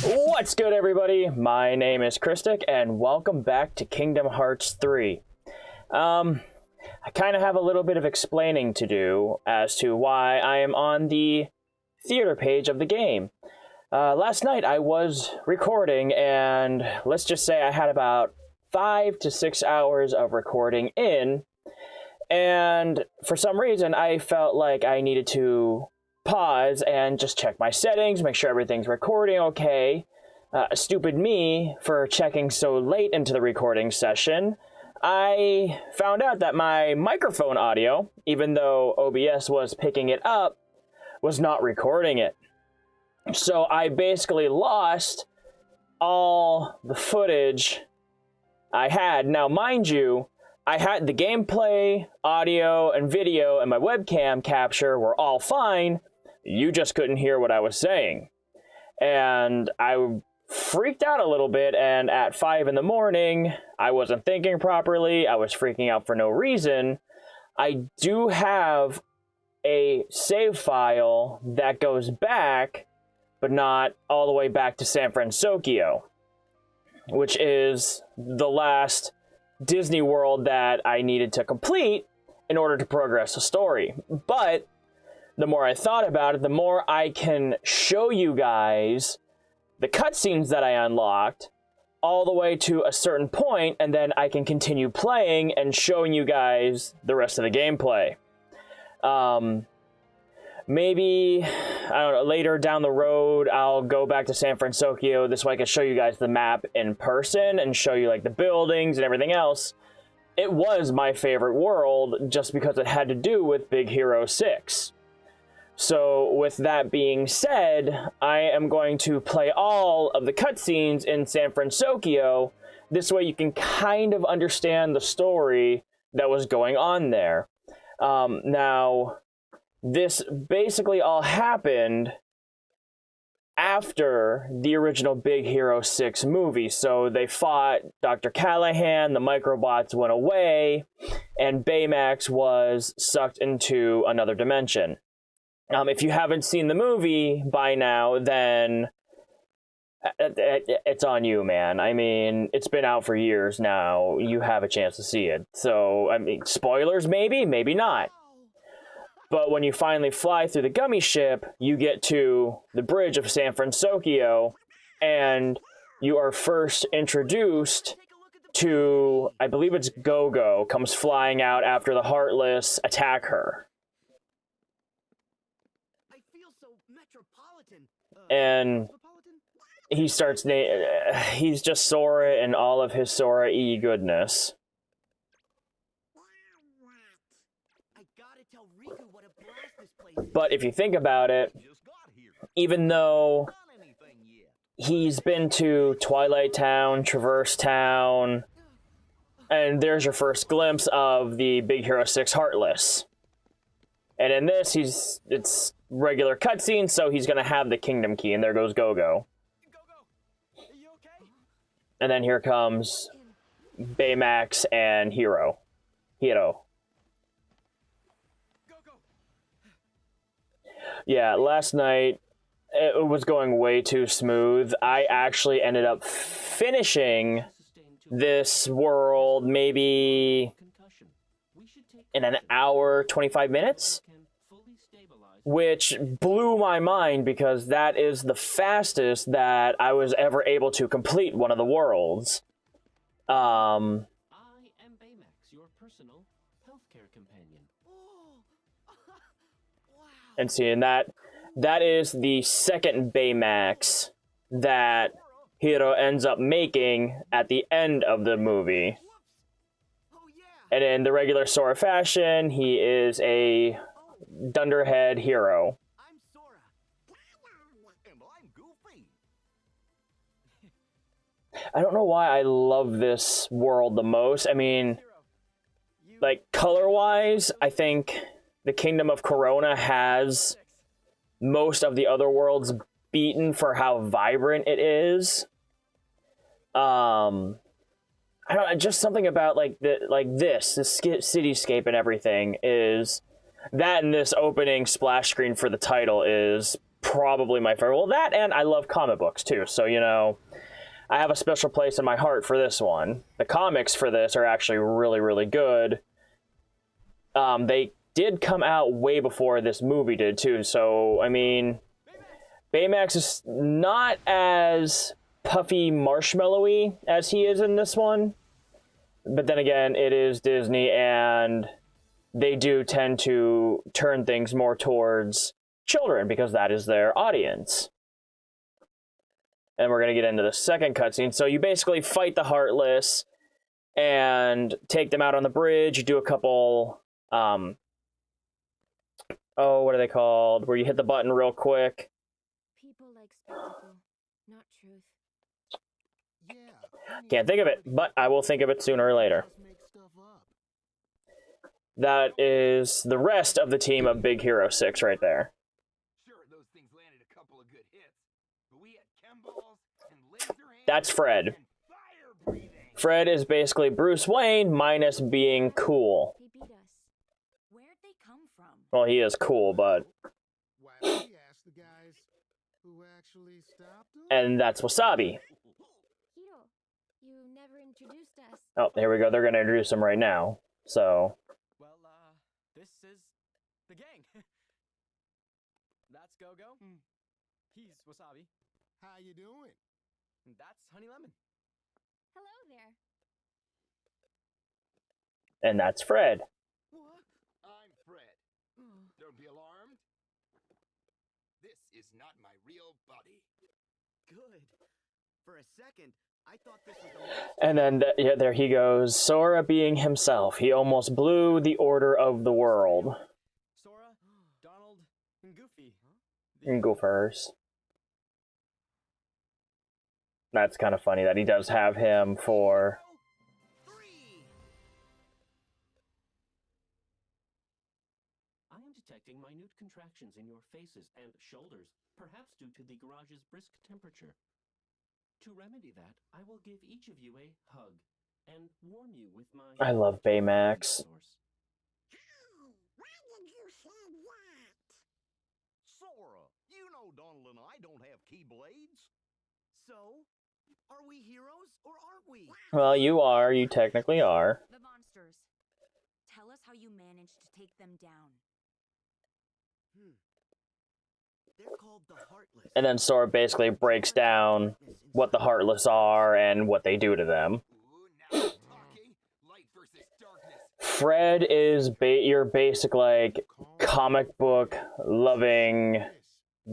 What's good, everybody? My name is Christic, and welcome back to Kingdom Hearts 3. I kind of have a little bit of explaining to do as to why I am on the theater page of the game. Last night I was recording, and let's just say I had about 5 to 6 hours of recording in, and for some reason I felt like I needed to pause and just check my settings, make sure everything's recording okay. Stupid me for checking so late into the recording session. I found out that my microphone audio, even though OBS was picking it up, was not recording it. So I basically lost all the footage I had. Now, mind you, I had the gameplay, audio, and video, and my webcam capture were all fine. You just couldn't hear what I was saying. And I freaked out a little bit, and at 5 in the morning, I wasn't thinking properly. I was freaking out for no reason. I do have a save file that goes back, but not all the way back to San Fransokyo, which is the last Disney World that I needed to complete in order to progress the story. But the more I thought about it, the more I can show you guys the cutscenes that I unlocked all the way to a certain point, and then I can continue playing and showing you guys the rest of the gameplay. Maybe, I don't know, later down the road, I'll go back to San Fransokyo. This way I can show you guys the map in person and show you like the buildings and everything else. It was my favorite world just because it had to do with Big Hero 6. So with that being said, I am going to play all of the cutscenes in San Fransokyo. This way you can kind of understand the story that was going on there. Now, this basically all happened after the original Big Hero 6 movie. So they fought Dr. Callahan, the microbots went away, and Baymax was sucked into another dimension. If you haven't seen the movie by now, then it's on you, man. I mean, it's been out for years now. You have a chance to see it. So, I mean, spoilers maybe, maybe not. But when you finally fly through the gummy ship, you get to the bridge of San Fransokyo, and you are first introduced to, I believe it's Go-Go, comes flying out after the Heartless attack her. And he starts, he's just Sora and all of his Sora-y goodness. But if you think about it, even though he's been to Twilight Town, Traverse Town, and there's your first glimpse of the Big Hero 6 Heartless. And in this, it's regular cutscene, so he's gonna have the Kingdom Key, and there goes Go-Go. And then here comes Baymax and Hero. Yeah, last night, it was going way too smooth. I actually ended up finishing this world maybe in an hour, 25 minutes, which blew my mind because that is the fastest that I was ever able to complete one of the worlds. I am Baymax, your personal healthcare companion. And seeing that is the second Baymax that Hero ends up making at the end of the movie. And in the regular Sora fashion, he is a dunderhead hero. I'm Sora. And I'm Goofy. I don't know why I love this world the most. I mean, like, color-wise, I think the Kingdom of Corona has most of the other worlds beaten for how vibrant it is. I don't know, just something about like this cityscape and everything is that, and this opening splash screen for the title is probably my favorite. Well, that, and I love comic books too, so, you know, I have a special place in my heart for this one. The comics for this are actually really, really good. They did come out way before this movie did, too, so, I mean, Baymax is not as puffy marshmallowy as he is in this one, but then again, it is Disney, and they do tend to turn things more towards children, because that is their audience. And we're going to get into the second cutscene. So you basically fight the Heartless and take them out on the bridge. You do a couple, what are they called? Where you hit the button real quick. People like spectacle, not truth. Can't think of it, but I will think of it sooner or later. That is the rest of the team of Big Hero 6 right there. That's Fred. Fred is basically Bruce Wayne minus being cool. They beat us. Where'd they come from? Well, he is cool, but... And that's Wasabi. Hiro, you never introduced us. Oh, here we go. They're going to introduce him right now. So... Well, this is the gang. That's Go-Go. He's Wasabi. How you doing? And that's Honey Lemon. Hello there. And that's Fred. What? I'm Fred. Don't be alarmed. This is not my real body. Good. For a second, I thought this was the And then, yeah, there he goes. Sora being himself. He almost blew the order of the world. Sora, Donald, and Goofy. And Goofers. That's kind of funny that he does have him for... I am detecting minute contractions in your faces and shoulders, perhaps due to the garage's brisk temperature. To remedy that, I will give each of you a hug and warm you with my... I love Baymax. Why did you say that? Sora, you know Donald and I don't have keyblades. So, are we heroes or aren't we? Well, you are. You technically are. The monsters. Tell us how you managed to take them down. They're called the Heartless. And then Sora basically breaks down what the Heartless are and what they do to them. Ooh, now we're talking. Light versus darkness. Fred is your basic, like, comic book loving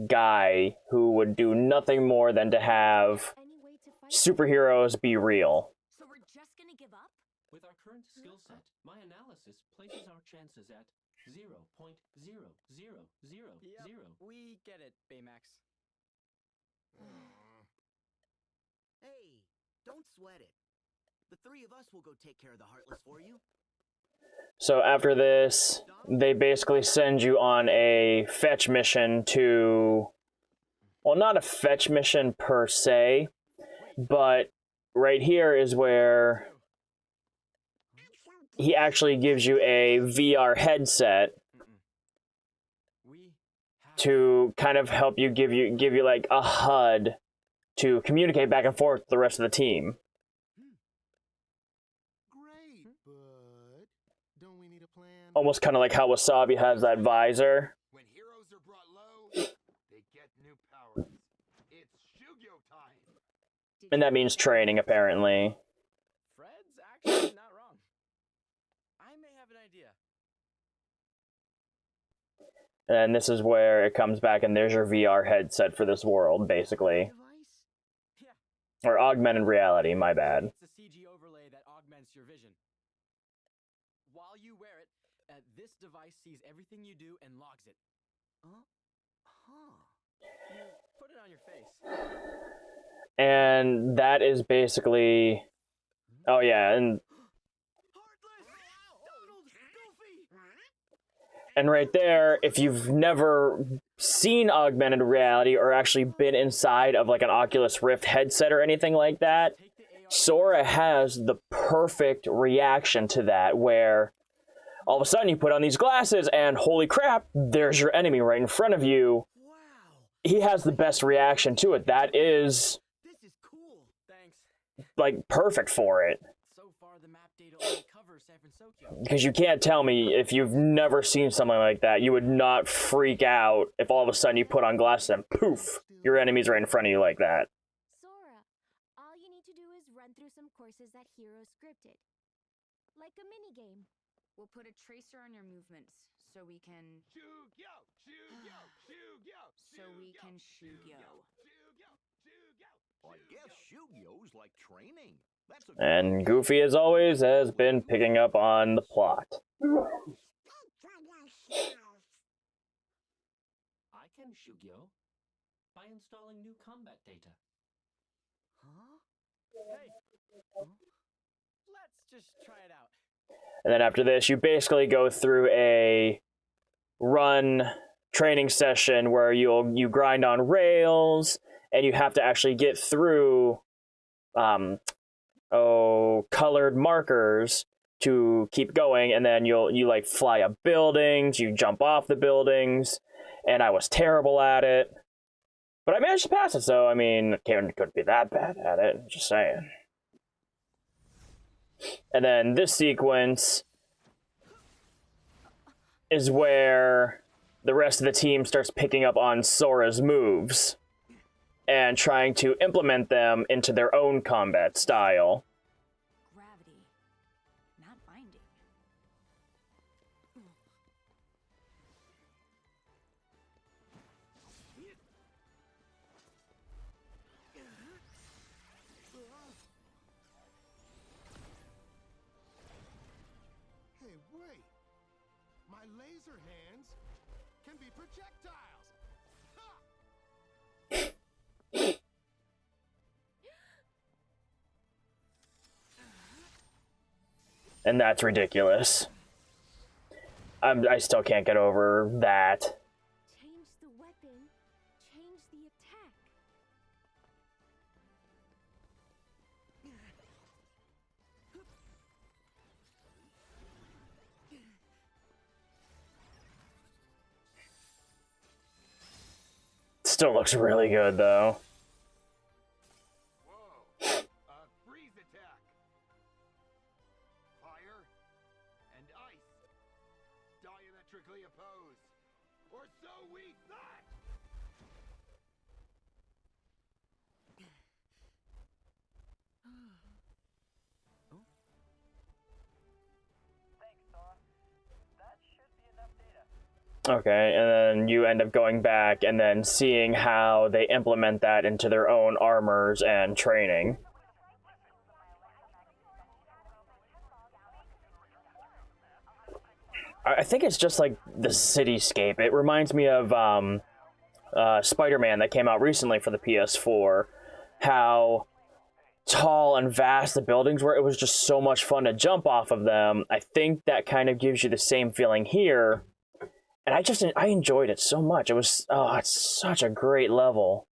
guy who would do nothing more than to have Any way to fight? superheroes be real. So we're just gonna give up? With our current skill set, my analysis places our chances at 0.000000. We get it, Baymax. Hey, don't sweat it. The three of us will go take care of the Heartless for you. So after this, they basically send you on a fetch mission to... Well, not a fetch mission per se, but right here is where he actually gives you a VR headset to kind of help you give you like a HUD to communicate back and forth with the rest of the team. Great, but don't we need a plan? Almost kind of like how Wasabi has that visor. When heroes are brought low, they get new powers. It's Shugyo time. And that means training, apparently. Fred's actually not wrong. I may have an idea. And this is where it comes back, and there's your VR headset for this world, basically. Device? Yeah. Or augmented reality, my bad. It's a CG overlay that augments your vision. While you wear it, this device sees everything you do and logs it. You put it on your face. And that is basically... Oh yeah, and right there, if you've never seen augmented reality or actually been inside of like an Oculus Rift headset or anything like that, Sora has the perfect reaction to that, where all of a sudden you put on these glasses and holy crap, there's your enemy right in front of you. Wow, he has the best reaction to it. That is, This is cool. Thanks. like, perfect for it. So far, the map data only covers San Fransokyo. Because you can't tell me, if you've never seen something like that, you would not freak out if all of a sudden you put on glasses and poof, your enemy's right in front of you like that. Sora, all you need to do is run through some courses that Hero scripted. Like a minigame. We'll put a tracer on your movements, so we can... Shugyo! Shugyo! Shugyo! So we can Shugyo. Shugyo! Shugyo! Well, I guess Shugyo's like training. That's a And Goofy, as always, has been picking up on the plot. Speak for yourself. I can Shugyo by installing new combat data. Huh? Hey. Huh? Let's just try it out. And then after this, you basically go through a run training session where you grind on rails, and you have to actually get through colored markers to keep going, and then you like fly up buildings, you jump off the buildings, and I was terrible at it. But I managed to pass it, so I mean, couldn't be that bad at it, just saying. And then this sequence is where the rest of the team starts picking up on Sora's moves and trying to implement them into their own combat style. Gravity. Not binding. Hey, wait! My laser hands can be projectiles! Ha! And that's ridiculous. I still can't get over that. Change the weapon. Change the attack. Still looks really good, though. Whoa! Freeze attack! Fire and ice. Diametrically opposed. Or so we thought! Okay, and then you end up going back and then seeing how they implement that into their own armors and training. I think it's just like the cityscape. It reminds me of Spider-Man that came out recently for the PS4. How tall and vast the buildings were. It was just so much fun to jump off of them. I think that kind of gives you the same feeling here. And I enjoyed it so much. It was, it's such a great level.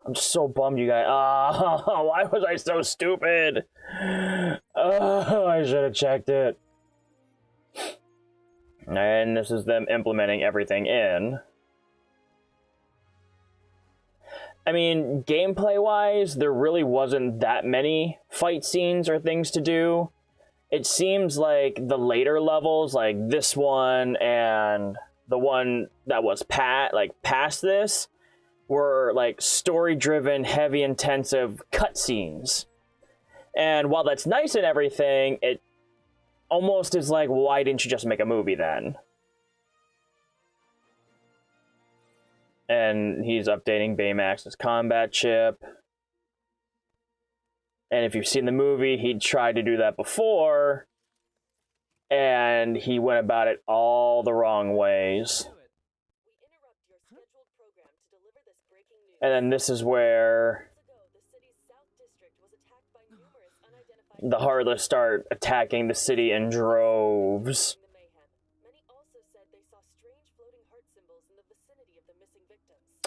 I'm just so bummed you guys, why was I so stupid? Oh, I should have checked it. And this is them implementing everything in. I mean, gameplay-wise, there really wasn't that many fight scenes or things to do. It seems like the later levels, like this one and the one that was past this, were like story-driven, heavy, intensive cutscenes. And while that's nice and everything, it almost is like, why didn't you just make a movie then? And he's updating Baymax's combat chip. And if you've seen the movie, he tried to do that before, and he went about it all the wrong ways. And then this is where the Heartless start attacking the city in droves. Many also said they saw strange floating heart symbols in the vicinity of the missing victims.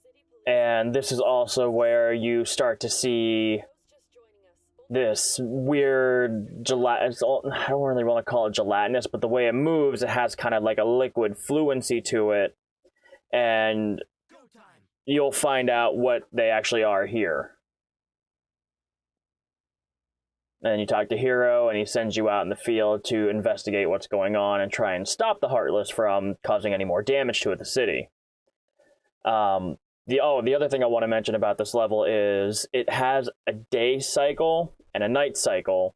City police And this is also where you start to see just joining us. this weird gelatinous, I don't really want to call it gelatinous, but the way it moves, it has kind of like a liquid fluency to it. And Go time. you'll find out what they actually are here. And you talk to Hero, and he sends you out in the field to investigate what's going on and try and stop the Heartless from causing any more damage to the city. The other thing I want to mention about this level is it has a day cycle and a night cycle.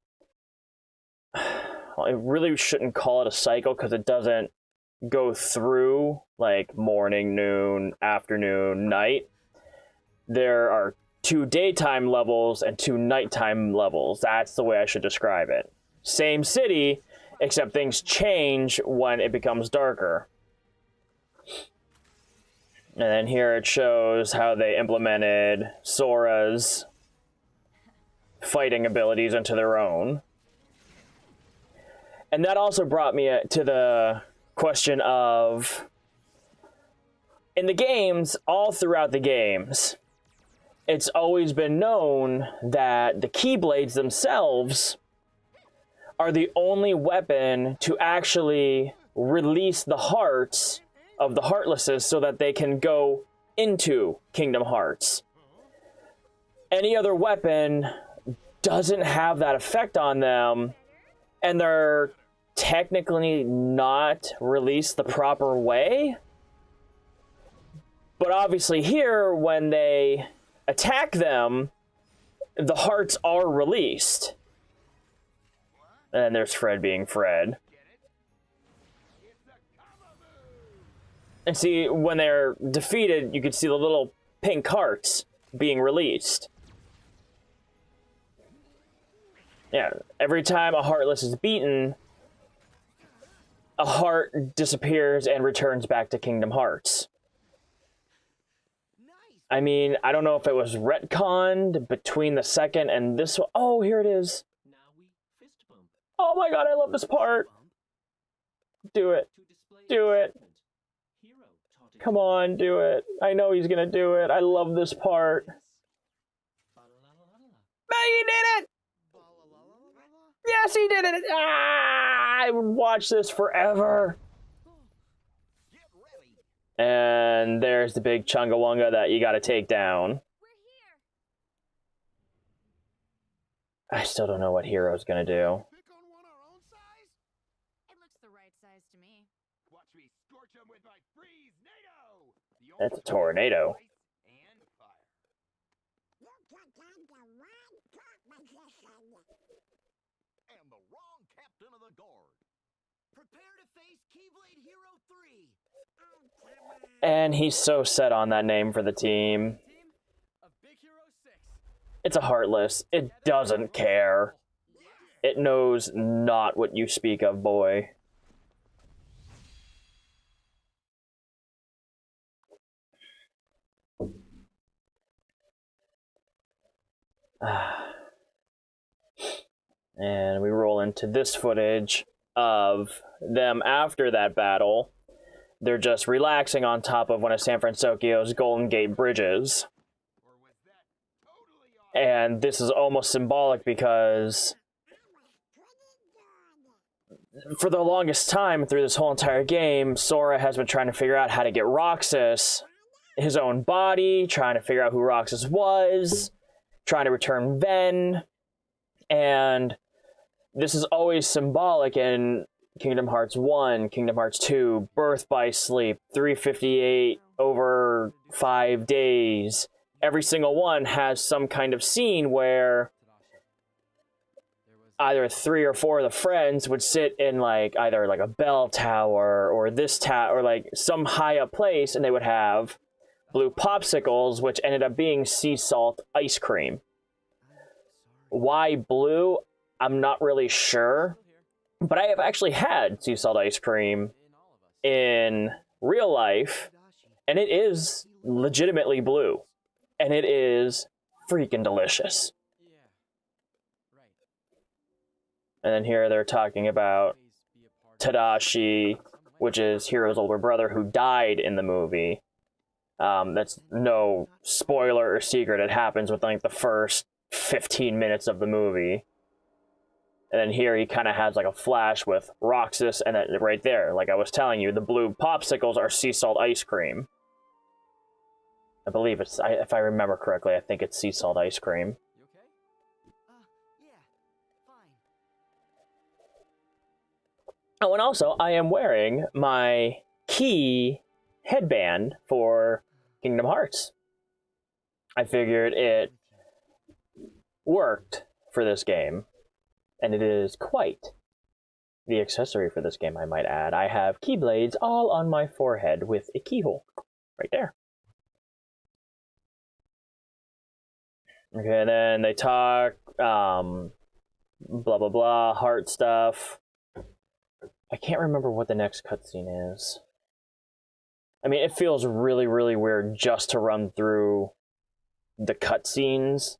Well, I really shouldn't call it a cycle because it doesn't go through like morning, noon, afternoon, night. There are 2 daytime levels and 2 nighttime levels. That's the way I should describe it. Same city, except things change when it becomes darker. And then here it shows how they implemented Sora's fighting abilities into their own. And that also brought me to the question of, in the games, all throughout the games, it's always been known that the Keyblades themselves are the only weapon to actually release the hearts of the Heartlesses so that they can go into Kingdom Hearts. Any other weapon doesn't have that effect on them, and they're technically not released the proper way. But obviously here, when they attack them, the hearts are released. And then there's Fred being Fred. And see, when they're defeated, you can see the little pink hearts being released. Yeah, every time a Heartless is beaten, a heart disappears and returns back to Kingdom Hearts. I mean, I don't know if it was retconned between the second and this one. Oh, here it is. Now we fist bump. Oh my god, I love this part. Do it. To display Do it. excitement. Hero taught it Come on, do it. I know he's gonna do it. I love this part. Ba-la-la-la-la. He did it! Yes, he did it! Ah, I would watch this forever. Get ready. And there's the big Chungawunga that you gotta take down. We're here. I still don't know what Hero's gonna do. Pick on one our own size? It looks the right size to me. Watch me scorch them with my freeze-nado! The That's a ultimate tornado. ice and fire. You took on the wrong proposition. And the wrong captain of the guard. Prepare to face Keyblade Hero 3. Oh, come on. And he's so set on that name for the team. Team of Big Hero 6. It's a Heartless. It doesn't care. It knows not what you speak of, boy. And we roll into this footage of them after that battle. They're just relaxing on top of one of San Fransokyo's Golden Gate bridges. Or was that totally off? And this is almost symbolic because for the longest time through this whole entire game, Sora has been trying to figure out how to get Roxas his own body, trying to figure out who Roxas was, trying to return Ven, and this is always symbolic in Kingdom Hearts 1, Kingdom Hearts 2, Birth by Sleep, 358 over 5 days. Every single one has some kind of scene where either 3 or 4 of the friends would sit in like either like a bell tower or this tower or like some high up place, and they would have blue popsicles, which ended up being sea salt ice cream. Why blue? I'm not really sure, but I have actually had sea salt ice cream in real life, and it is legitimately blue, and it is freaking delicious. Yeah. Right. And then here they're talking about Tadashi, which is Hiro's older brother who died in the movie. That's no spoiler or secret. It happens within like the first 15 minutes of the movie. And then here he kind of has like a flash with Roxas, and then right there, like I was telling you, the blue popsicles are sea salt ice cream. I believe it's, if I remember correctly, I think it's sea salt ice cream. You okay? Yeah, fine. Oh, and also, I am wearing my key headband for Kingdom Hearts. I figured it worked for this game, and it is quite the accessory for this game, I might add. I have keyblades all on my forehead with a keyhole right there. Okay, then they talk, blah, blah, blah, heart stuff. I can't remember what the next cutscene is. I mean, it feels really, really weird just to run through the cutscenes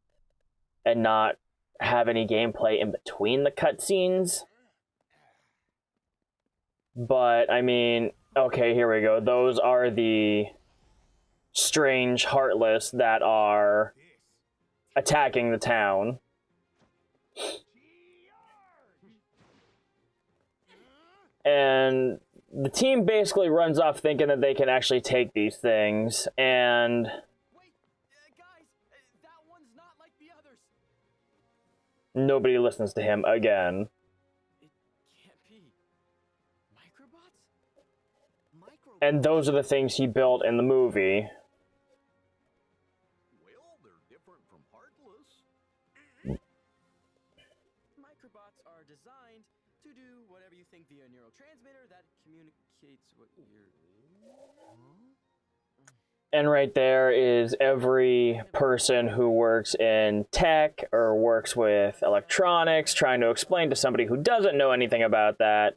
and not have any gameplay in between the cutscenes. But, I mean, okay, here we go. Those are the strange Heartless that are attacking the town. And the team basically runs off thinking that they can actually take these things, and... Wait, guys, that one's not like the others. Nobody listens to him again. It can't be. Microbots? And those are the things he built in the movie. Well, they're different from Heartless. Microbots are designed to do whatever you think via a neurotransmitter that communicates what you're... And right there is every person who works in tech or works with electronics trying to explain to somebody who doesn't know anything about that.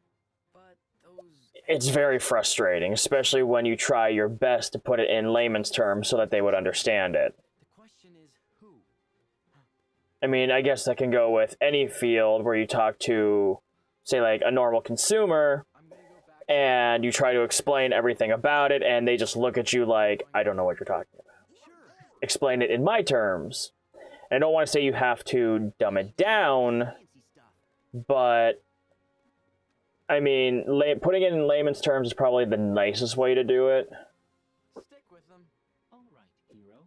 But those... It's very frustrating, especially when you try your best to put it in layman's terms so that they would understand it. The question is who? I mean, I guess that can go with any field where you talk to, say, like a normal consumer, I'm gonna go back and you try to explain everything about it, and they just look at you like, I don't know what you're talking about. Sure. Explain it in my terms. And I don't want to say you have to dumb it down, Fancy stuff. but, I mean, putting it in layman's terms is probably the nicest way to do it. Stick with them. All right, hero.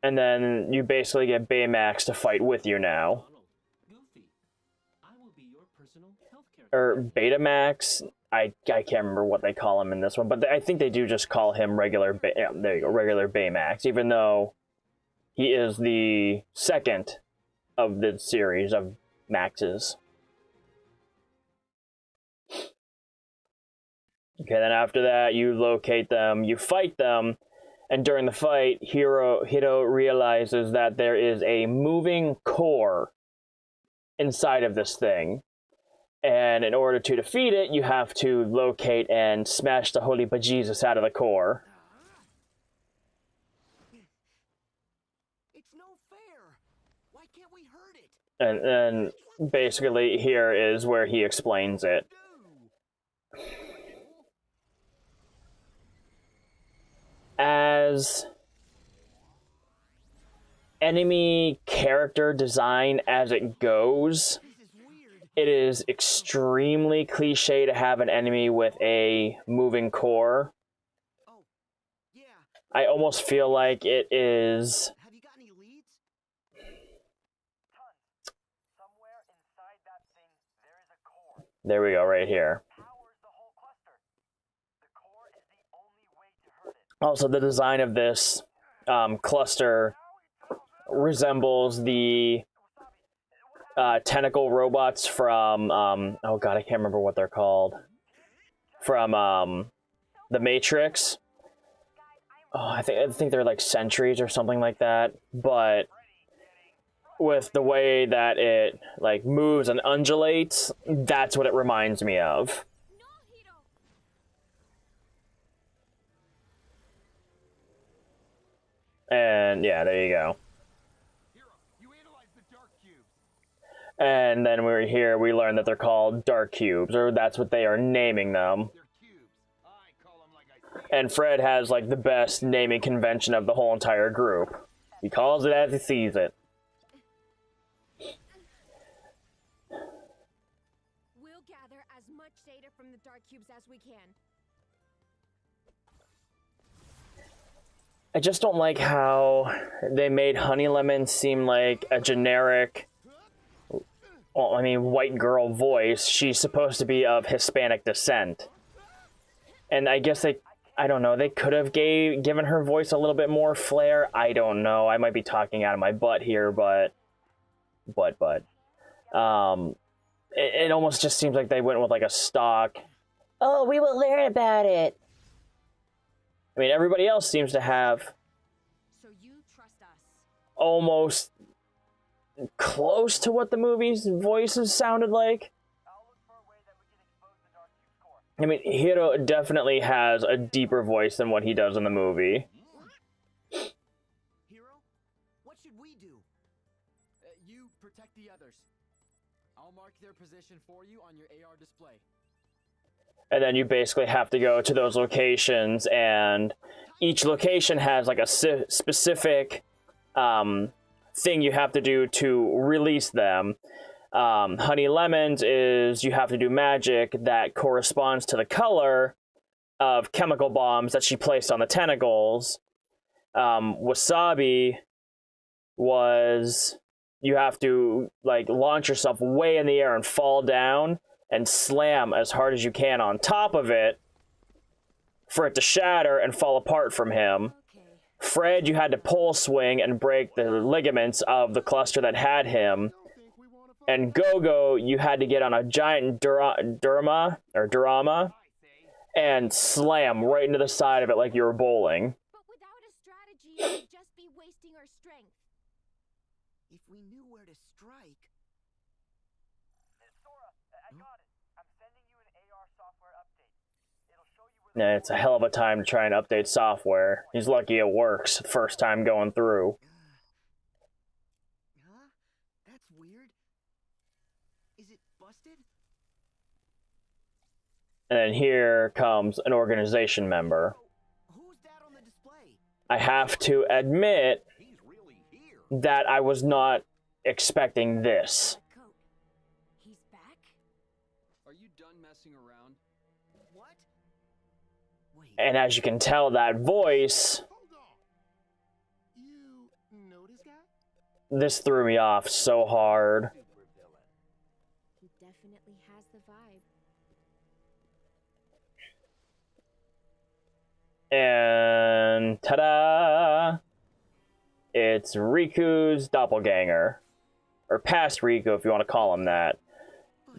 And then you basically get Baymax to fight with you now. Donald, Goofy, I will be your personal healthcare. Or Betamax. I can't remember what they call him in this one, but I think they do just call him regular there you go, regular Baymax, even though he is the second of the series of Maxes. Okay, then after that, you locate them, you fight them, and during the fight, Hiro realizes that there is a moving core inside of this thing. And in order to defeat it, you have to locate and smash the holy bejesus out of the core. It's no fair. Why can't we hurt it? And basically here is where he explains it. Do. As enemy character design as it goes, This is weird. it is extremely cliche to have an enemy with a moving core. Oh, yeah. I almost feel like it is... Have you got any leads? Somewhere inside that thing, there is a core. There we go, right here. Powers the whole cluster. The core is the only way to hurt it. Also, the design of this cluster resembles the tentacle robots from, oh god, I can't remember what they're called. From The Matrix. Oh, I think they're like sentries or something like that. But with the way that it like moves and undulates, that's what it reminds me of. No, Hiro! And yeah, there you go. Hero, you analyzed the dark cubes. And then we learn that they're called dark cubes, or that's what they are naming them. They're cubes. I call them like I see 'em. And Fred has like the best naming convention of the whole entire group. He calls it as he sees it. We'll gather as much data from the dark cubes as we can. I just don't like how they made Honey Lemon seem like a generic, well, I mean, white girl voice. She's supposed to be of Hispanic descent. And I guess I don't know, they could have given her voice a little bit more flair. I don't know. I might be talking out of my butt here, but it almost just seems like they went with like a stock, oh, we will learn about it. I mean, everybody else seems to have So you trust us. almost close to what the movie's voices sounded like. I'll look for a way that we can expose the Dark Cube core. I mean, Hiro definitely has a deeper voice than what he does in the movie. Hero, what should we do? You protect the others. I'll mark their position for you on your AR display. And then you basically have to go to those locations, and each location has like a specific thing you have to do to release them. Honey Lemons is you have to do magic that corresponds to the color of chemical bombs that she placed on the tentacles. Wasabi was you have to like launch yourself way in the air and fall down and slam as hard as you can on top of it for it to shatter and fall apart from him. Okay. Fred, you had to pole swing and break the ligaments of the cluster that had him. And Go-Go, you had to get on a giant Durama and slam right into the side of it like you were bowling. But without a strategy, we'd just be wasting our strength. If we knew where to strike. Sora, I got it. I'm sending you an AR software update. It'll show you where Yeah, it's a hell of a time to try and update software. He's lucky it works first time going through. Huh? That's weird. Is it busted? And then here comes an organization member. Who's that on the display? I have to admit He's really here. that I was not expecting this. Coat. He's back? Are you done messing around? What? Wait. And as you can tell, that voice, Hold on. You know this guy? this threw me off so hard. He definitely has the vibe. And ta-da! It's Riku's doppelganger. Or past Riku, if you want to call him that.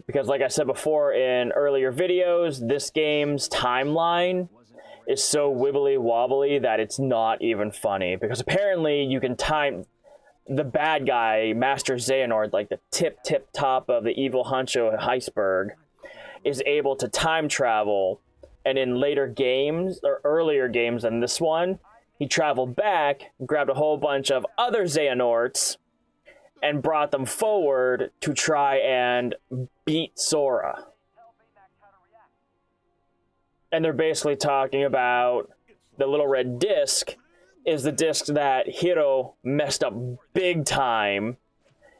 Because like I said before in earlier videos, this game's timeline is so wibbly-wobbly that it's not even funny. Because apparently you can time the bad guy, Master Xehanort, like the tip top of the evil Honcho iceberg, is able to time travel. And in later games, or earlier games than this one, he traveled back, grabbed a whole bunch of other Xehanorts, and brought them forward to try and beat Sora. tell Baymax how to react. And they're basically talking about the little red disc is the disc that Hiro messed up big time.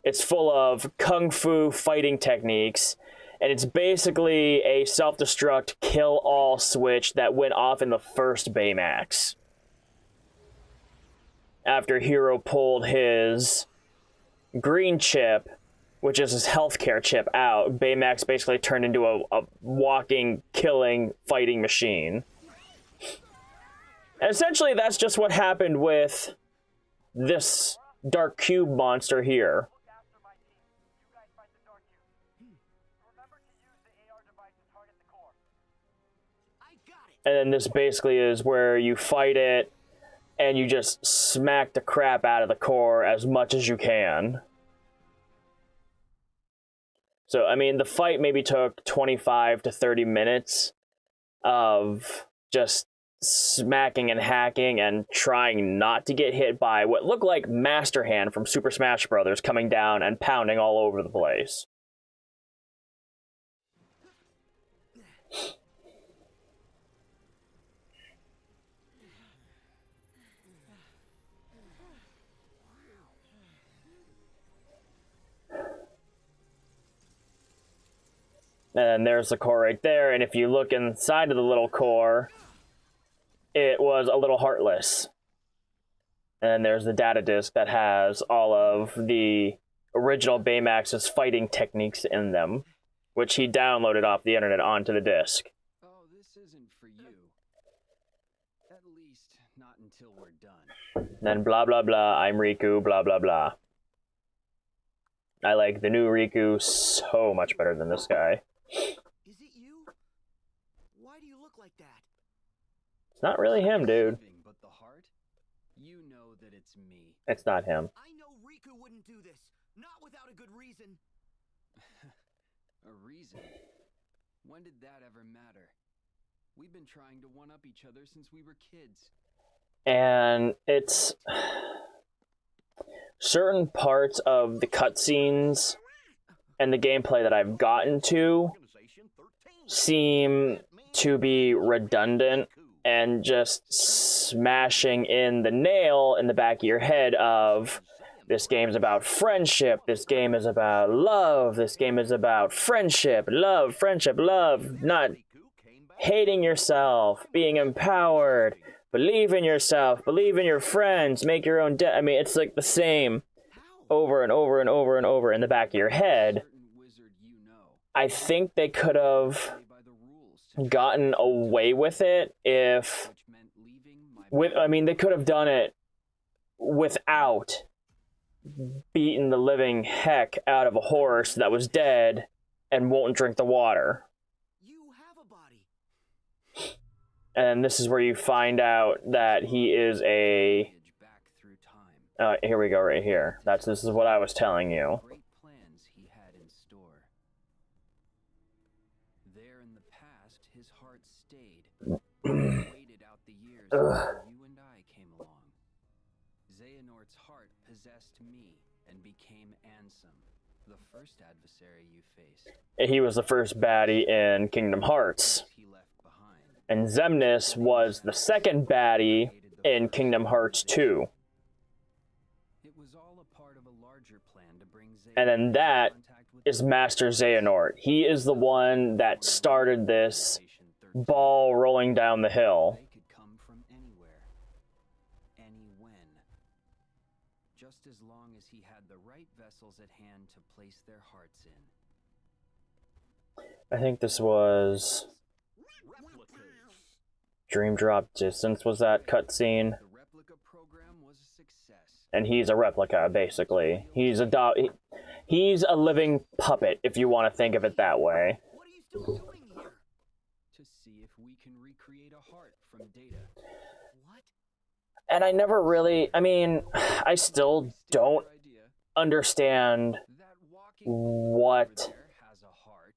It's full of kung fu fighting techniques, and it's basically a self-destruct kill-all switch that went off in the first Baymax. After Hiro pulled his green chip, which is his healthcare chip, out, Baymax basically turned into a walking, killing, fighting machine. And essentially, that's just what happened with this Dark Cube monster here. Look after my team. You guys fight the Dark Cube. Remember to use the AR device to target the core. I got it. And then this basically is where you fight it, and you just smack the crap out of the core as much as you can. So, I mean, the fight maybe took 25 to 30 minutes of just smacking and hacking and trying not to get hit by what looked like Master Hand from Super Smash Bros. Coming down and pounding all over the place. And there's the core right there, and if you look inside of the little core, it was a little heartless. And then there's the data disk that has all of the original Baymax's fighting techniques in them, which he downloaded off the internet onto the disk. Oh, this isn't for you. At least, not until we're done. And then blah blah blah, I'm Riku, blah blah blah. I like the new Riku so much better than this guy. Is it you? Why do you look like that? It's not really him, dude. But the heart? You know that it's me. It's not him. I know Riku wouldn't do this. Not without a good reason. A reason? When did that ever matter? We've been trying to one-up each other since we were kids. And it's... certain parts of the cutscenes and the gameplay that I've gotten to seem to be redundant and just smashing in the nail in the back of your head of this game's about friendship, this game is about love, this game is about friendship, love, not hating yourself, being empowered, believe in yourself, believe in your friends, make your own I mean, it's like the same over and over and over and over in the back of your head. I think they could have gotten away with it if... they could have done it without beating the living heck out of a horse that was dead and won't drink the water. You have a body. And this is where you find out that he is a... here we go, right here. This is what I was telling you. Great plans he had in store. There in the past, his heart stayed. Waited out the years until you and I came along. Xehanort's heart possessed me and became Ansem, the first adversary you faced. He was the first baddie in Kingdom Hearts. He left behind. And Xemnas was the second baddie in Kingdom Hearts 2. It was all a part of a larger plan to bring Xehanort And then that in contact with is Master Xehanort. He is the one that started this ball rolling down the hill. They could come from anywhere. Any when. Just as long as he had the right vessels at hand to place their hearts in. I think this was Dream Drop Distance was that cutscene. The replica program was a success. And he's a replica, basically. He's a living puppet, if you want to think of it that way. What are you still doing here? To see if we can recreate a heart from data. What? And I never really, I still don't understand That walking what over there has a heart.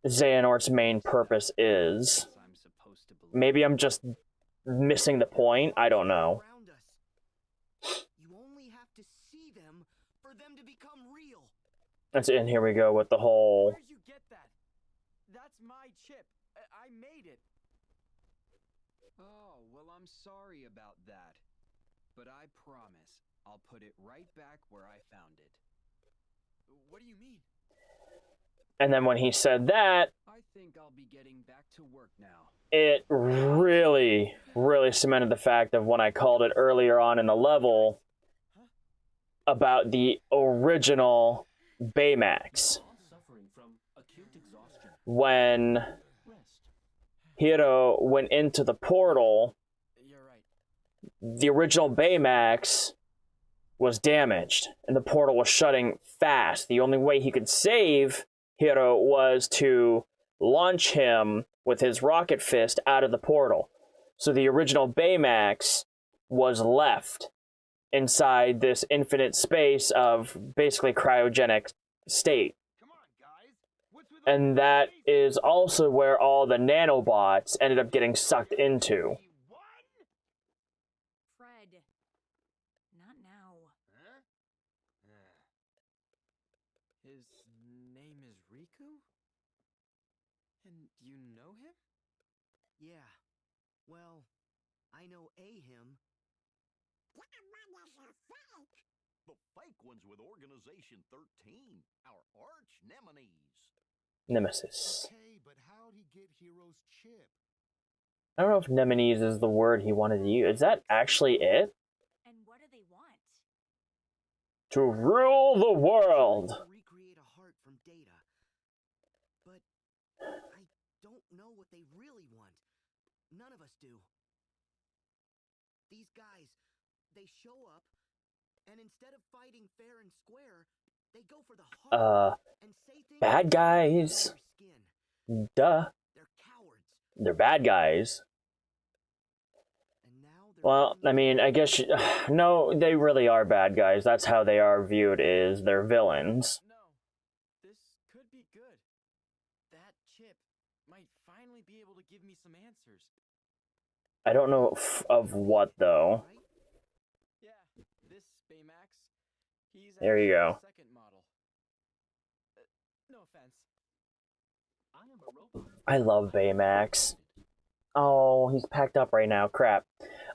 Xehanort's main purpose is. I'm supposed to believe. Maybe I'm just missing the point. I don't know. Around us. You only have to see them for them to become real. And here we go with the whole... Where'd you get that? That's my chip. I made it. Oh, well, I'm sorry about that. But I promise I'll put it right back where I found it. What do you mean? And then when he said that, I think I'll be getting back to work now. it really, really cemented the fact of when I called it earlier on in the level about the original Baymax. Suffering from acute exhaustion. When Rest. Hiro went into the portal, You're right. the original Baymax was damaged, and the portal was shutting fast. The only way he could save Hiro was to launch him with his rocket fist out of the portal. So the original Baymax was left inside this infinite space of basically cryogenic state. Come on, guys. What's with all And the that faces? is also where all the nanobots ended up getting sucked into. What? Fred. Not now. Huh? His name is Riku? And you know him? Yeah. Well, I know him. The fake ones with Organization 13, our arch nemesis. Nemesis. Okay, but how'd he get Hero's chip? I don't know if Nemesis is the word he wanted to use. Is that actually it? To rule the world. Recreate a heart from data. But I don't know what they really want. None of us do. These guys, they show up, and instead of fighting fair and square, they go for the heart and say things bad guys. Duh. They're cowards. They're bad guys. And now they're Well, I mean, I guess no, they really are bad guys. That's how they are viewed, is they're villains. No, this could be good. That chip might finally be able to give me some answers. I don't know of what though. right? Yeah, this Baymax, he's There you actually go. the second model. No offense. I am a robot. I love Baymax. Oh, he's packed up right now. Crap.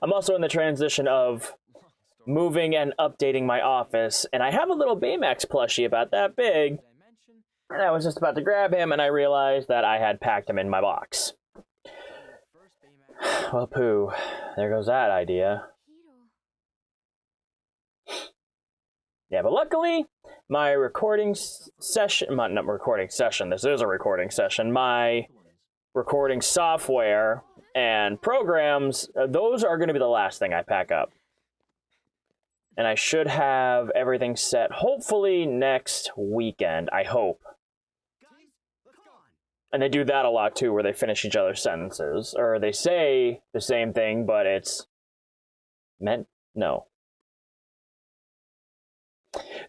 I'm also in the transition of Long story. moving and updating my office, and I have a little Baymax plushie about that big. Dimension, And I was just about to grab him, and I realized that I had packed him in my box. first Baymax. Well, pooh. There goes that idea. Hiro. Yeah, but luckily, my recording session... Not recording session. This is a recording session. My recording software and programs, those are going to be the last thing I pack up. And I should have everything set, hopefully, next weekend. I hope. Guys, come on. And they do that a lot too, where they finish each other's sentences. Or they say the same thing, but it's meant... No.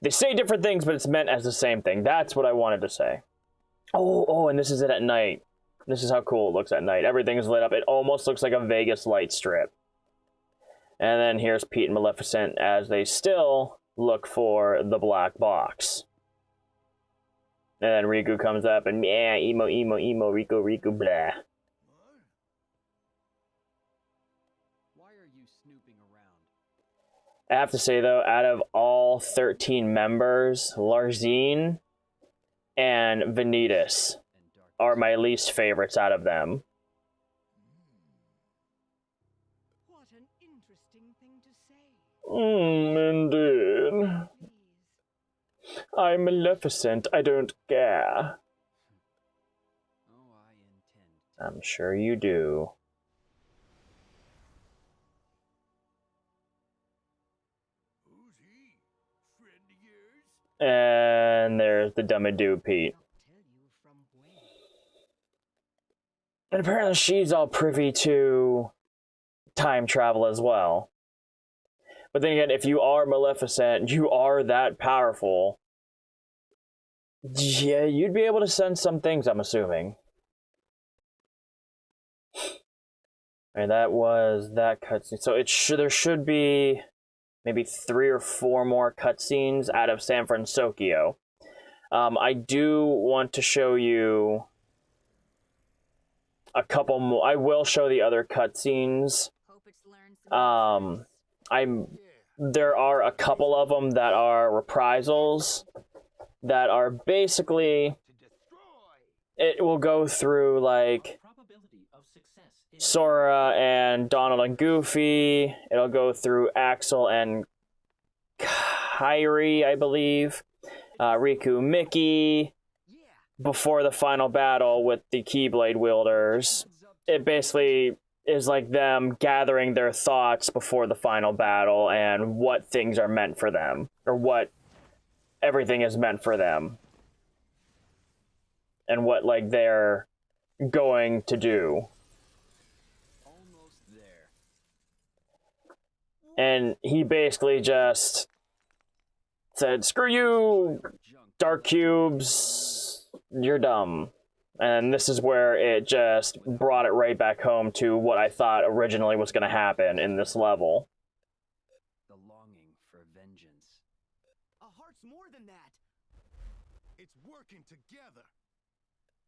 They say different things, but it's meant as the same thing. That's what I wanted to say. Oh, and this is it at night. This is how cool it looks at night. Everything's lit up. It almost looks like a Vegas light strip. And then here's Pete and Maleficent as they still look for the black box. And then Riku comes up and, yeah, emo, Riku, blah. Why are you snooping around? I have to say, though, out of all 13 members, Larzine and Vanitas And dark are my least favorites out of them. What an interesting thing to say. Indeed. Please. I'm Maleficent. I don't care. Oh, I intend to. I'm sure you do. Who's he? Friend of yours? And there's the Dummadoo Pete. I'll tell you from when. And apparently she's all privy to time travel as well. But then again, if you are Maleficent, you are that powerful. Yeah, you'd be able to sense some things, I'm assuming. And that was that cutscene. So there should be maybe 3 or 4 more cutscenes out of San Fransokyo. I do want to show you a couple more. I will show the other cutscenes. Hope it's learned some There are a couple of them that are reprisals that are basically, To destroy! it will go through like Probability of success in Sora and Donald and Goofy. It'll go through Axel and Kairi, I believe. Riku, Mickey, Yeah. before the final battle with the Keyblade wielders. It basically is like them gathering their thoughts before the final battle and what things are meant for them, or what everything is meant for them, and what like they're going to do. Almost there. And he basically just said, "Screw you, Junk. Dark Cubes, you're dumb." And this is where it just brought it right back home to what I thought originally was going to happen in this level. The longing for vengeance. A heart's more than that. It's working together.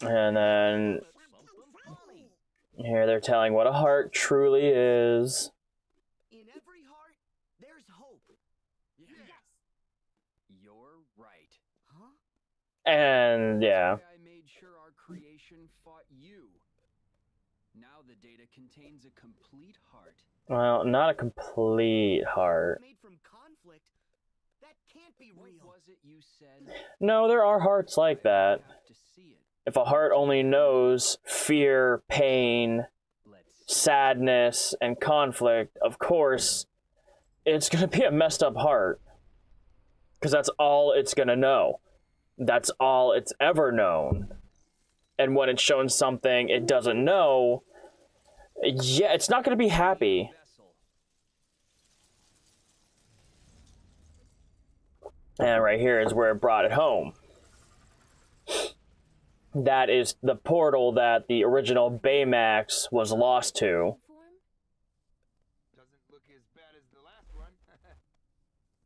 And then Something funny. here they're telling what a heart truly is. In every heart, there's hope. Yes. You're right. Huh? And yeah. That's why I made sure our creation fought you. Now the data contains a complete heart. Well, not a complete heart. Made from conflict. That can't be real. What was it you said? No, there are hearts like that. Have to see it. If a heart only knows fear, pain, Let's see. sadness, and conflict, of course, it's going to be a messed up heart. Because that's all it's going to know. That's all it's ever known. And when it's shown something it doesn't know, yeah, it's not going to be happy. Vessel. And right here is where it brought it home. That is the portal that the original Baymax was lost to. Doesn't look as bad as the last one.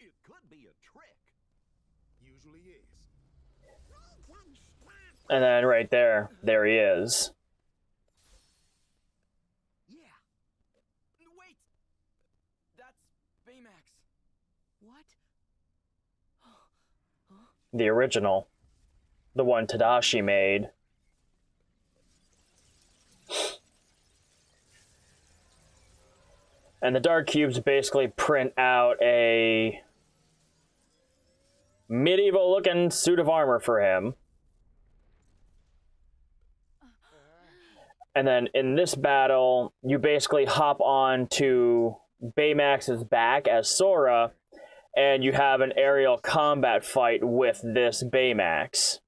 It could be a trick. Usually is. And then right there he is. Yeah. Wait! That's Baymax. What? The original. The one Tadashi made. And the dark cubes basically print out a medieval looking suit of armor for him. And then in this battle, you basically hop on to Baymax's back as Sora, and you have an aerial combat fight with this Baymax.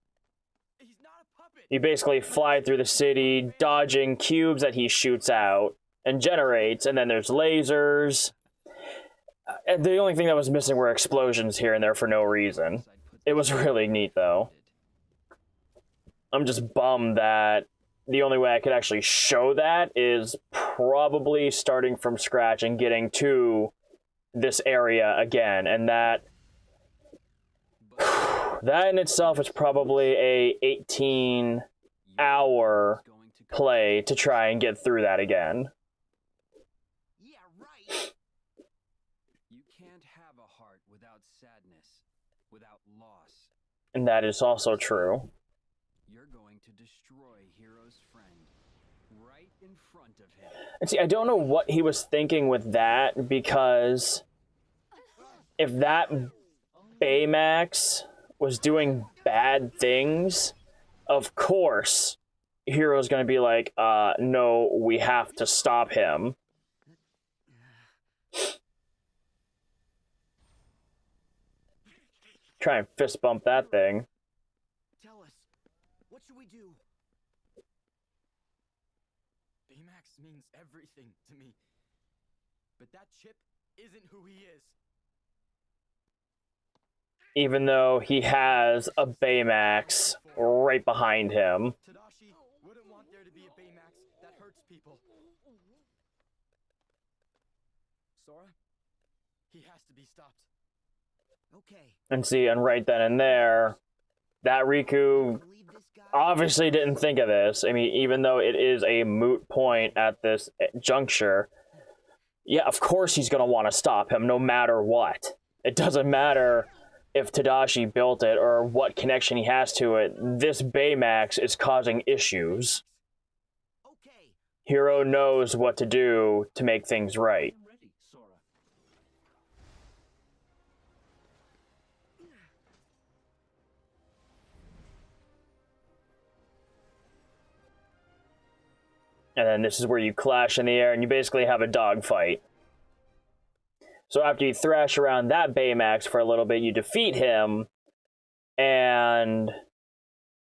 He's not a puppet. You basically fly through the city, dodging cubes that he shoots out and generates, and then there's lasers. And the only thing that was missing were explosions here and there for no reason. It was really neat, though. I'm just bummed that the only way I could actually show that is probably starting from scratch and getting to this area again, and that in itself is probably a 18-hour play to try and get through that again. Yeah, right. You can't have a heart without sadness, without loss. And that is also true. You're going to destroy Hero's friend right in front of him. And see, I don't know what he was thinking with that, because if that Baymax was doing bad things, of course Hero's gonna be like, no, we have to stop him. Try and fist bump that thing. Tell us, what should we do? Baymax means everything to me. But that chip isn't who he is. Even though he has a Baymax right behind him. Tadashi wouldn't want there to be a Baymax that hurts people. Sora, he has to be stopped. Okay. And see, and right then and there, that Riku Believe this guy? obviously didn't think of this. I mean, even though it is a moot point at this juncture, yeah, of course he's going to want to stop him no matter what. It doesn't matter if Tadashi built it or what connection he has to it. This Baymax is causing issues. Okay. Hero knows what to do to make things right. I'm ready, Sora. And then this is where you clash in the air and you basically have a dogfight. So after you thrash around that Baymax for a little bit, you defeat him, and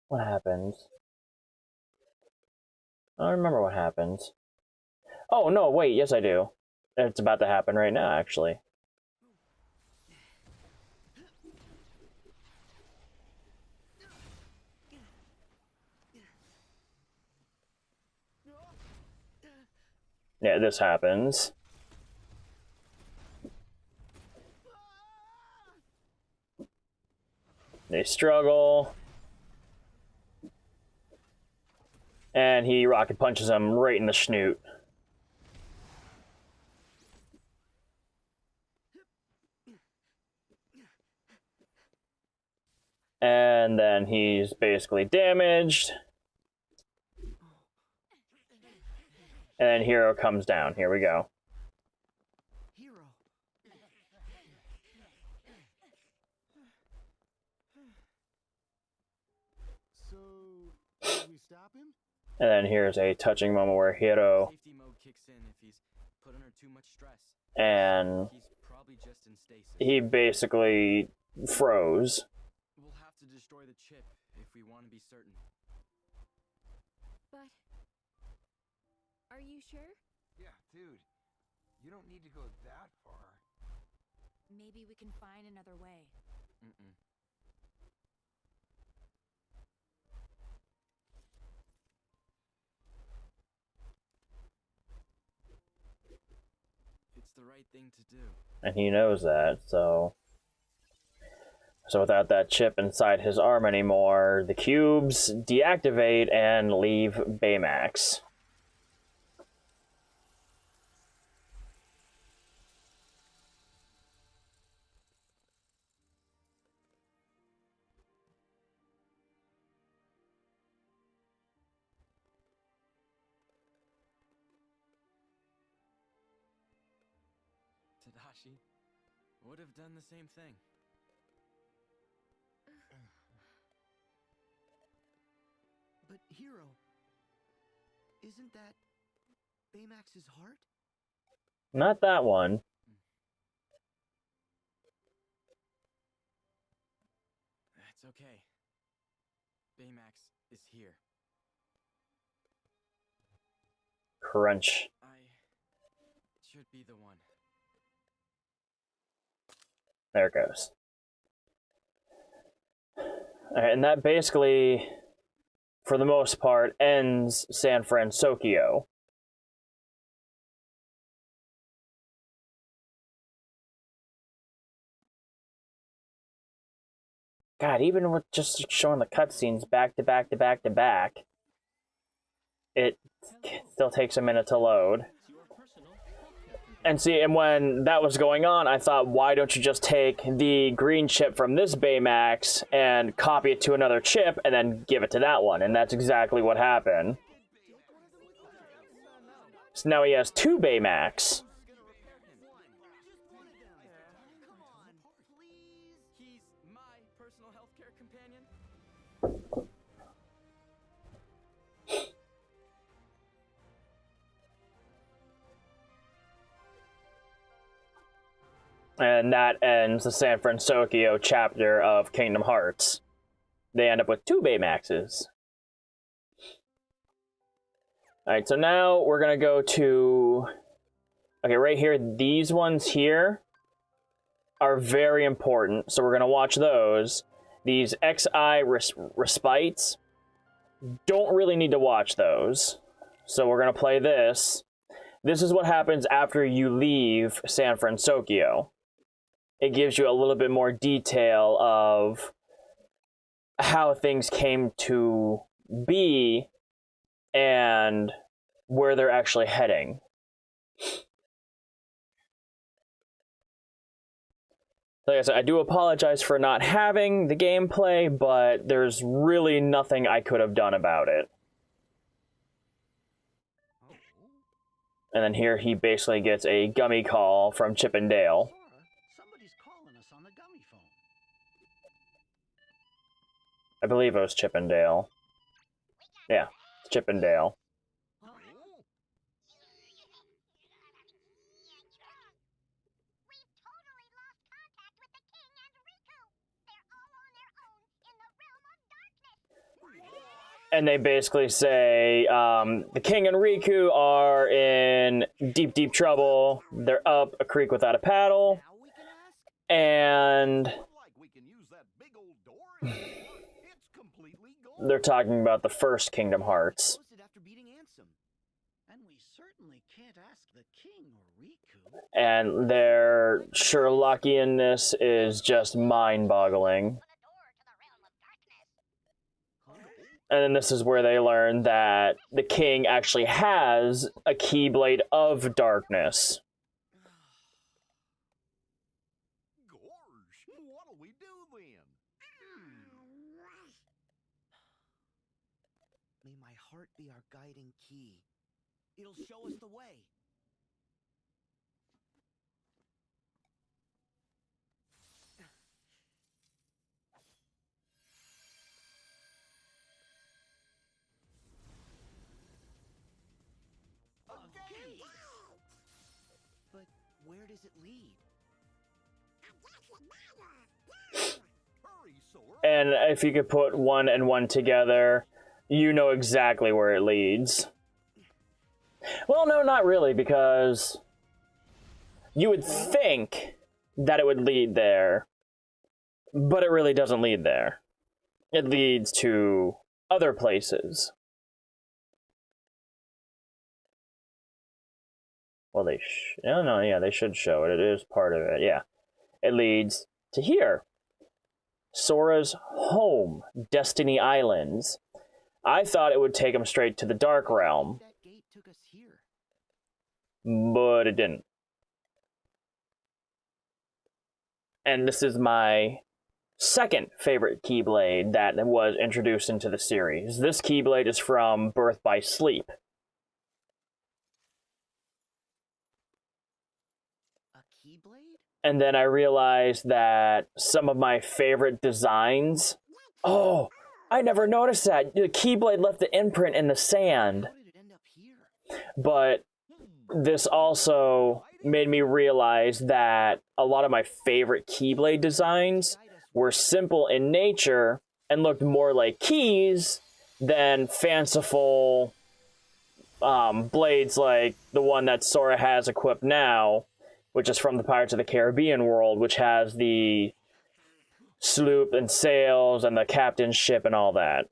what happens? I don't remember what happens. Oh, no, wait, yes I do. It's about to happen right now, actually. Yeah, this happens. They struggle. And he rocket punches him right in the snoot. And then he's basically damaged. And then Hero comes down. Here we go. Hero. stop him? And then here's a touching moment where Hiro Safety mode kicks in if he's put under too much stress. and He's probably just in stasis. he basically froze. We'll have to destroy the chip if we want to be certain. But are you sure? Yeah, dude. You don't need to go that far. Maybe we can find another way. Mm-mm. It's the right thing to do. And he knows that, so without that chip inside his arm anymore, the cubes deactivate and leave Baymax. Tadashi would have done the same thing. But Hiro, isn't that Baymax's heart? Not that one. That's okay. Baymax is here. Crunch. I should be the one. There it goes. Alright, and that basically, for the most part, ends San Fransokyo. God, even with just showing the cutscenes back to back to back to back, it still takes a minute to load. And see, and when that was going on, I thought, why don't you just take the green chip from this Baymax and copy it to another chip and then give it to that one? And that's exactly what happened. So now he has two Baymax. He's my personal healthcare companion. And that ends the San Fransokyo chapter of Kingdom Hearts. They end up with two Baymaxes. Alright, so now we're going to go to... Okay, right here, these ones here are very important, so we're going to watch those. These XI respites, don't really need to watch those. So we're going to play this. This is what happens after you leave San Fransokyo. It gives you a little bit more detail of how things came to be and where they're actually heading. Like I said, I do apologize for not having the gameplay, but there's really nothing I could have done about it. And then here he basically gets a gummy call from Chip and Dale. Sora, somebody's calling us on the gummy phone. I believe it was Chip and Dale. Yeah, it's Chip and Dale. And they basically say the King and Riku are in deep, deep trouble. They're up a creek without a paddle. And they're talking about the first Kingdom Hearts. And we certainly can't ask the king or Riku. And their Sherlockianness is just mind-boggling. And then this is where they learn that the king actually has a Keyblade of Darkness. Gorge, what'll we do then? May my heart be our guiding key. It'll show us the way. where does it lead? Hurry, Sora! And if you could put 1 and 1 together, you know exactly where it leads. Well, no, not really, because you would think that it would lead there, but it really doesn't lead there. It leads to other places. Well, they they should show it. It is part of it, yeah. It leads to here. Sora's home, Destiny Islands. I thought it would take him straight to the Dark Realm, That gate took us here. but it didn't. And this is my second favorite Keyblade that was introduced into the series. This Keyblade is from Birth by Sleep. A Keyblade? And then I realized that some of my favorite designs... Oh, I never noticed that. The Keyblade left the imprint in the sand. How did it end up here? But this also made me realize that a lot of my favorite Keyblade designs were simple in nature and looked more like keys than fanciful blades like the one that Sora has equipped now, which is from the Pirates of the Caribbean world, which has the sloop and sails and the captain's ship and all that.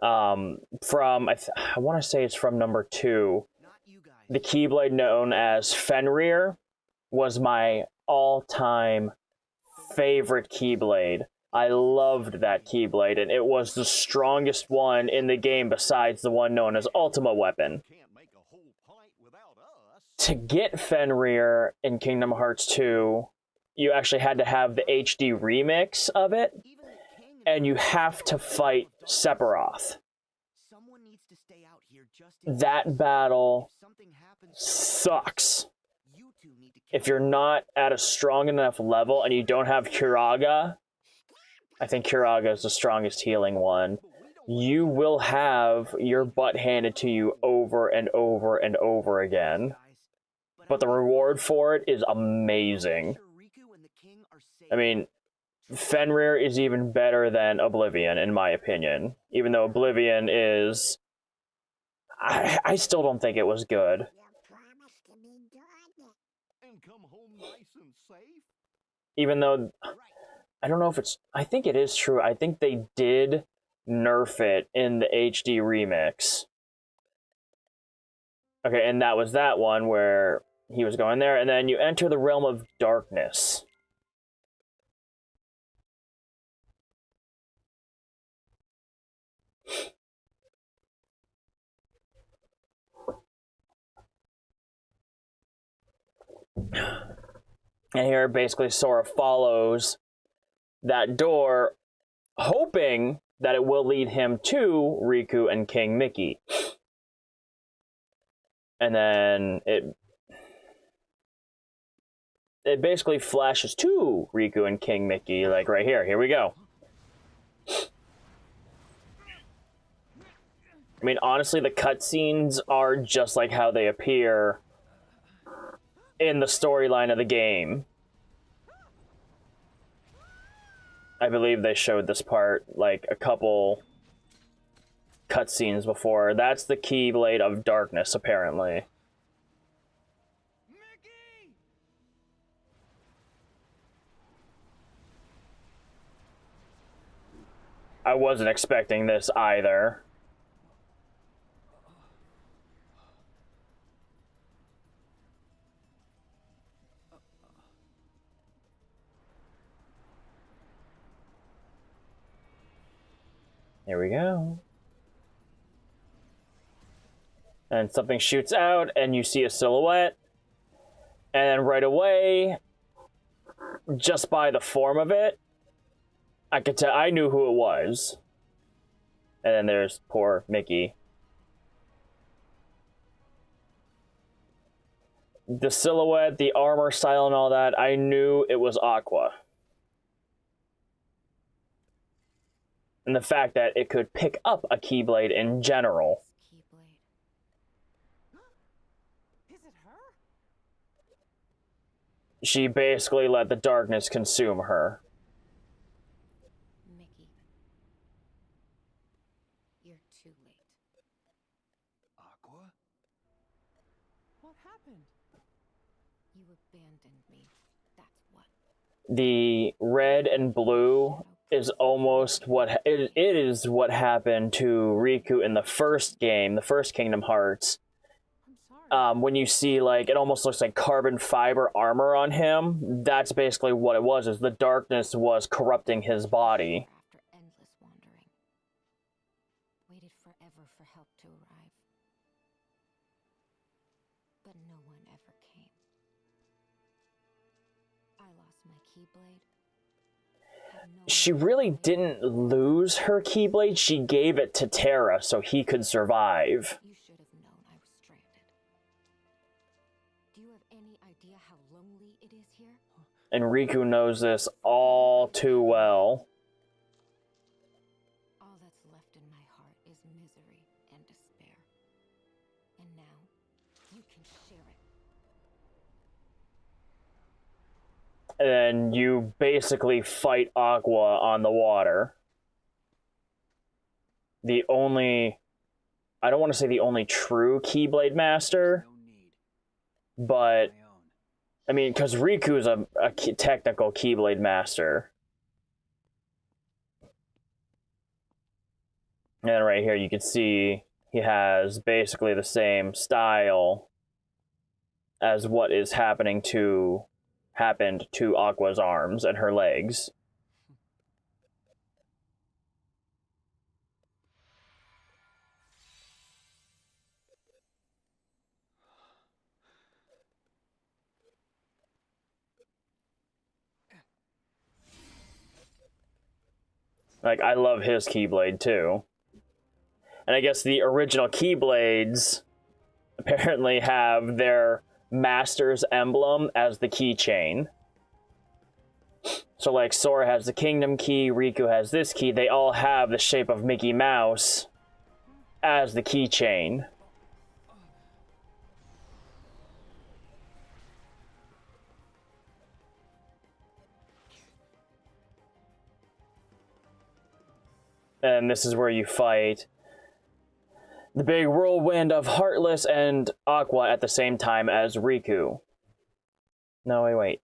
From I want to say it's from number 2. Not you guys. The Keyblade known as Fenrir was my all-time favorite Keyblade. I loved that Keyblade, and it was the strongest one in the game besides the one known as Ultima Weapon. Can't make a whole pint without us. To get Fenrir in Kingdom Hearts 2, you actually had to have the HD remix of it, Even the king and you have to fight Sephiroth. Someone needs to stay out here just in That case. battle If something happens, sucks. you two need to If you're not at a strong enough level and you don't have Kiraga, I think Kiraga is the strongest healing one, you will have your butt handed to you over and over and over again. guys. But the reward for it is amazing. Sure Riku and the king are safe. I mean, Fenrir is even better than Oblivion, in my opinion. Even though Oblivion is... I still don't think it was good. You promise to be good. And come home nice and safe? Even though... I don't know if it's... I think it is true. I think they did nerf it in the HD remix. Okay, and that was that one where he was going there. And then you enter the realm of darkness. And here basically Sora follows that door, hoping that it will lead him to Riku and King Mickey. And then it basically flashes to Riku and King Mickey, like right here. Here we go. I mean, honestly, the cutscenes are just like how they appear in the storyline of the game. I believe they showed this part like a couple cutscenes before. That's the Keyblade of Darkness, apparently. Mickey! I wasn't expecting this either. Here we go. And something shoots out, and you see a silhouette. And then right away, just by the form of it, I could tell I knew who it was. And then there's poor Mickey. The silhouette, the armor style, and all that, I knew it was Aqua. And the fact that it could pick up a Keyblade in general. Keyblade. His Is it her? She basically let the darkness consume her. Mickey. You're too late. Aqua? What happened? You abandoned me. That's what. The red and blue is almost what it is what happened to Riku in the first game, the first Kingdom Hearts. I'm sorry. When you see, like, it almost looks like carbon fiber armor on him, that's basically what it was, is the darkness was corrupting his body. After endless wandering. Waited forever for help to arrive. But no one ever came. I lost my Keyblade. She really didn't lose her Keyblade, she gave it to Terra so he could survive. You should have known I was stranded. Do you have any idea how lonely it is here? And Riku knows this all too well. All that's left in my heart is misery and despair. And now, you can share it. And then you basically fight Aqua on the water. The only... I don't want to say the only true Keyblade Master, No need. but... My own. I mean, because Riku's a technical Keyblade Master. And right here you can see he has basically the same style as what is happened to Aqua's arms and her legs. Like, I love his Keyblade too. And I guess the original Keyblades apparently have their master's emblem as the keychain. So like Sora has the Kingdom Key, Riku has this key, they all have the shape of Mickey Mouse as the keychain. And this is where you fight the big whirlwind of Heartless and Aqua at the same time as Riku. No, wait.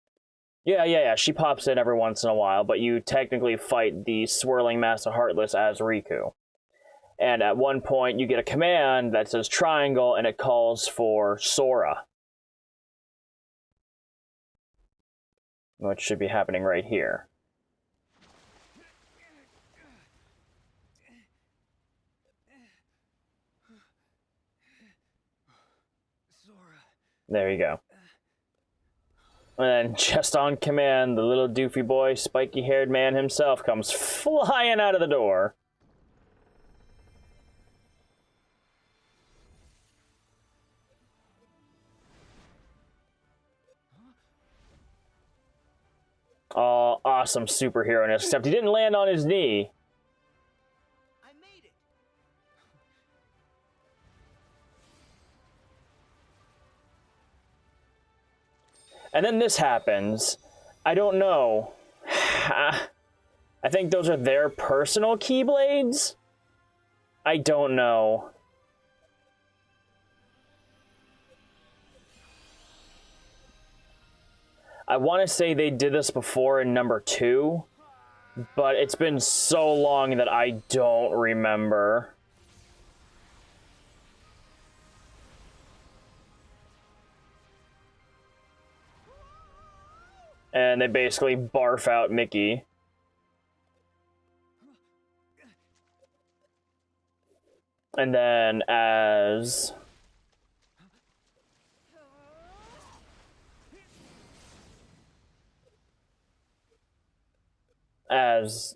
Yeah. She pops in every once in a while, but you technically fight the swirling mass of Heartless as Riku. And at one point, you get a command that says triangle, and it calls for Sora. Which should be happening right here. There you go. And then, just on command, the little doofy boy, spiky-haired man himself comes flying out of the door. Oh, awesome superhero-ness, except he didn't land on his knee. I made it. And then this happens. I don't know. I think those are their personal Keyblades? I don't know. I want to say they did this before in number 2, but it's been so long that I don't remember. And they basically barf out Mickey. And then as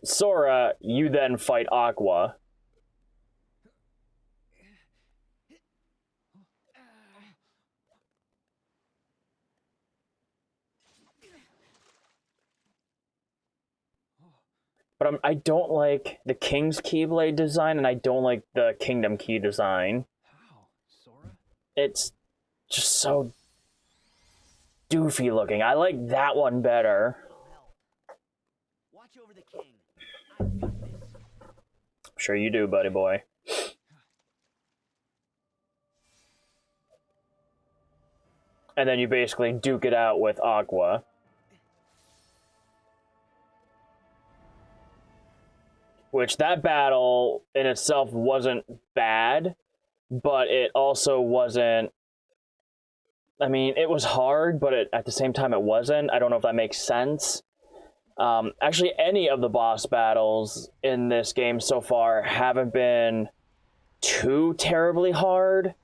Sora, you then fight Aqua. But I don't like the King's Keyblade design, and I don't like the Kingdom Key design. How? Sora? It's just so doofy looking. I like that one better. Watch over the king. I've got this. I'm sure you do, buddy boy. And then you basically duke it out with Aqua. Which, that battle in itself wasn't bad, but it also wasn't... I mean, it was hard, but at the same time it wasn't. I don't know if that makes sense. Actually, any of the boss battles in this game so far haven't been too terribly hard.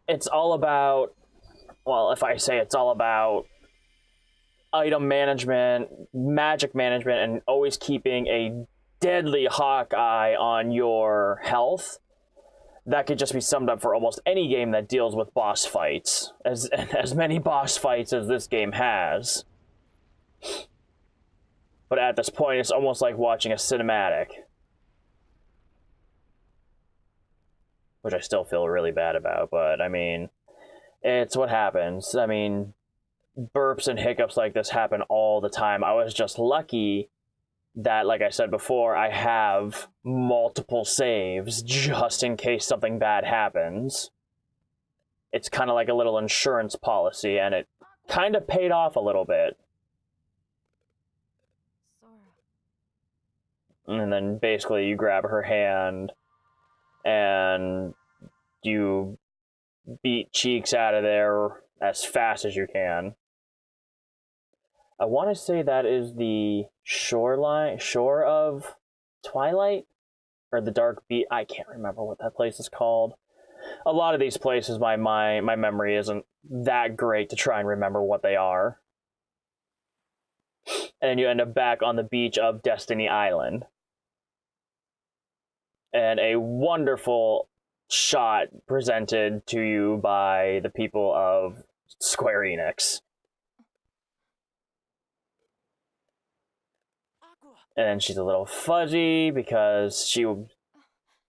It's all about... Well, if I say it's all about item management, magic management, and always keeping a deadly hawk eye on your health, that could just be summed up for almost any game that deals with boss fights. As many boss fights as this game has. But at this point, it's almost like watching a cinematic. Which I still feel really bad about, but I mean... It's what happens. I mean, burps and hiccups like this happen all the time. I was just lucky that, like I said before, I have multiple saves just in case something bad happens. It's kind of like a little insurance policy, and it kind of paid off a little bit. Sora. And then basically you grab her hand and you beat Cheeks out of there as fast as you can. I want to say that is the shore of Twilight? Or the Dark Beach. I can't remember what that place is called. A lot of these places, my memory isn't that great to try and remember what they are. And you end up back on the beach of Destiny Island. And a wonderful shot presented to you by the people of Square Enix. And then she's a little fuzzy because she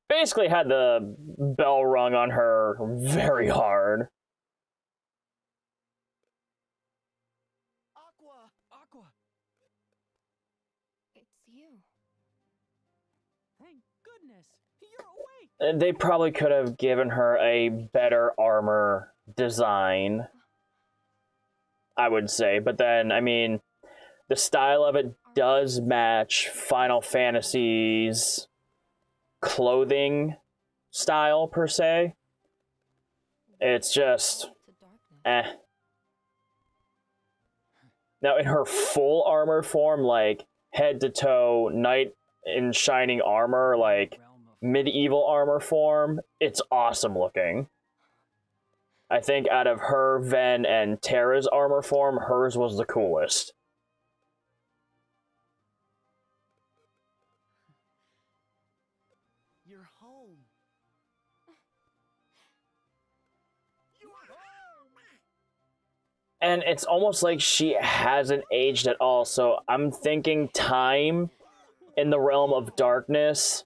basically had the bell rung on her very hard. Aqua! It's you. Thank goodness! You're awake! And they probably could have given her a better armor design, I would say. But then, I mean, the style of it does match Final Fantasy's clothing style, per se. It's just... eh. Now, in her full armor form, like, head to toe, knight in shining armor, like, medieval armor form, it's awesome looking. I think out of her, Ven, and Terra's armor form, hers was the coolest. You're home. You're home! And it's almost like she hasn't aged at all, so I'm thinking time in the realm of darkness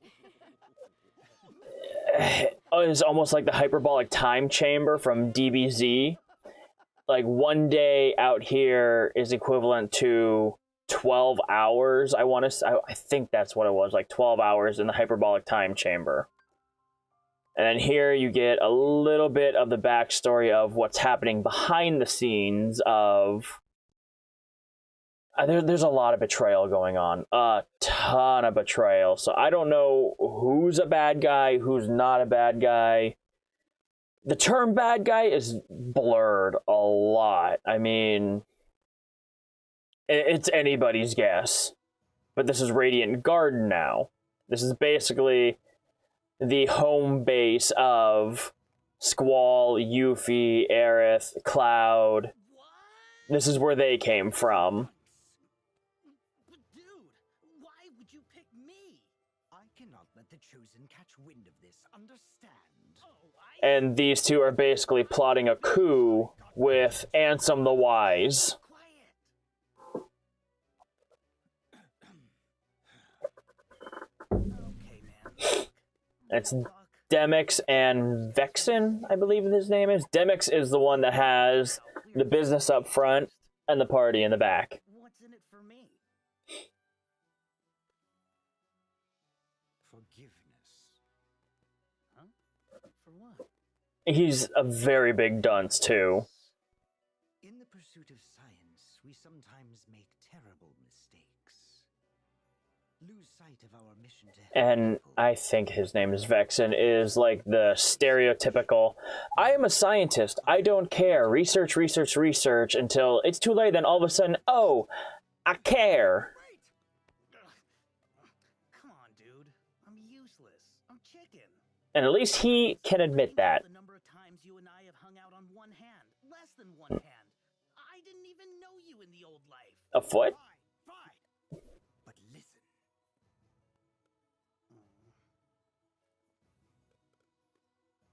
is almost like the hyperbolic time chamber from DBZ. Like, one day out here is equivalent to 12 hours, I think that's what it was, like 12 hours in the hyperbolic time chamber. And then here you get a little bit of the backstory of what's happening behind the scenes of... There's a lot of betrayal going on. A ton of betrayal. So I don't know who's a bad guy, who's not a bad guy. The term bad guy is blurred a lot. I mean, it's anybody's guess. But this is Radiant Garden now. This is basically the home base of Squall, Yuffie, Aerith, Cloud. This is where they came from. But dude, why would you pick me? I cannot let the chosen catch wind of this, understand? And these two are basically plotting a coup with Ansem the Wise. Okay, man. It's Demix and Vexen, I believe his name is. Demix is the one that has the business up front and the party in the back. What's in it for me? Forgiveness. Huh? For what? He's a very big dunce, too. In the pursuit of science, we sometimes make terrible mistakes. Lose sight of our mission to help And people. I think his name is Vexen, is like the stereotypical, I am a scientist, I don't care, research, research, research, until it's too late, then all of a sudden, oh, I care. Come on, dude. I'm useless. I'm chicken. And at least he can admit that. The number of times you and I have hung out on one hand, less than one hand. I didn't even know you in the old life. A foot? Fine. But listen.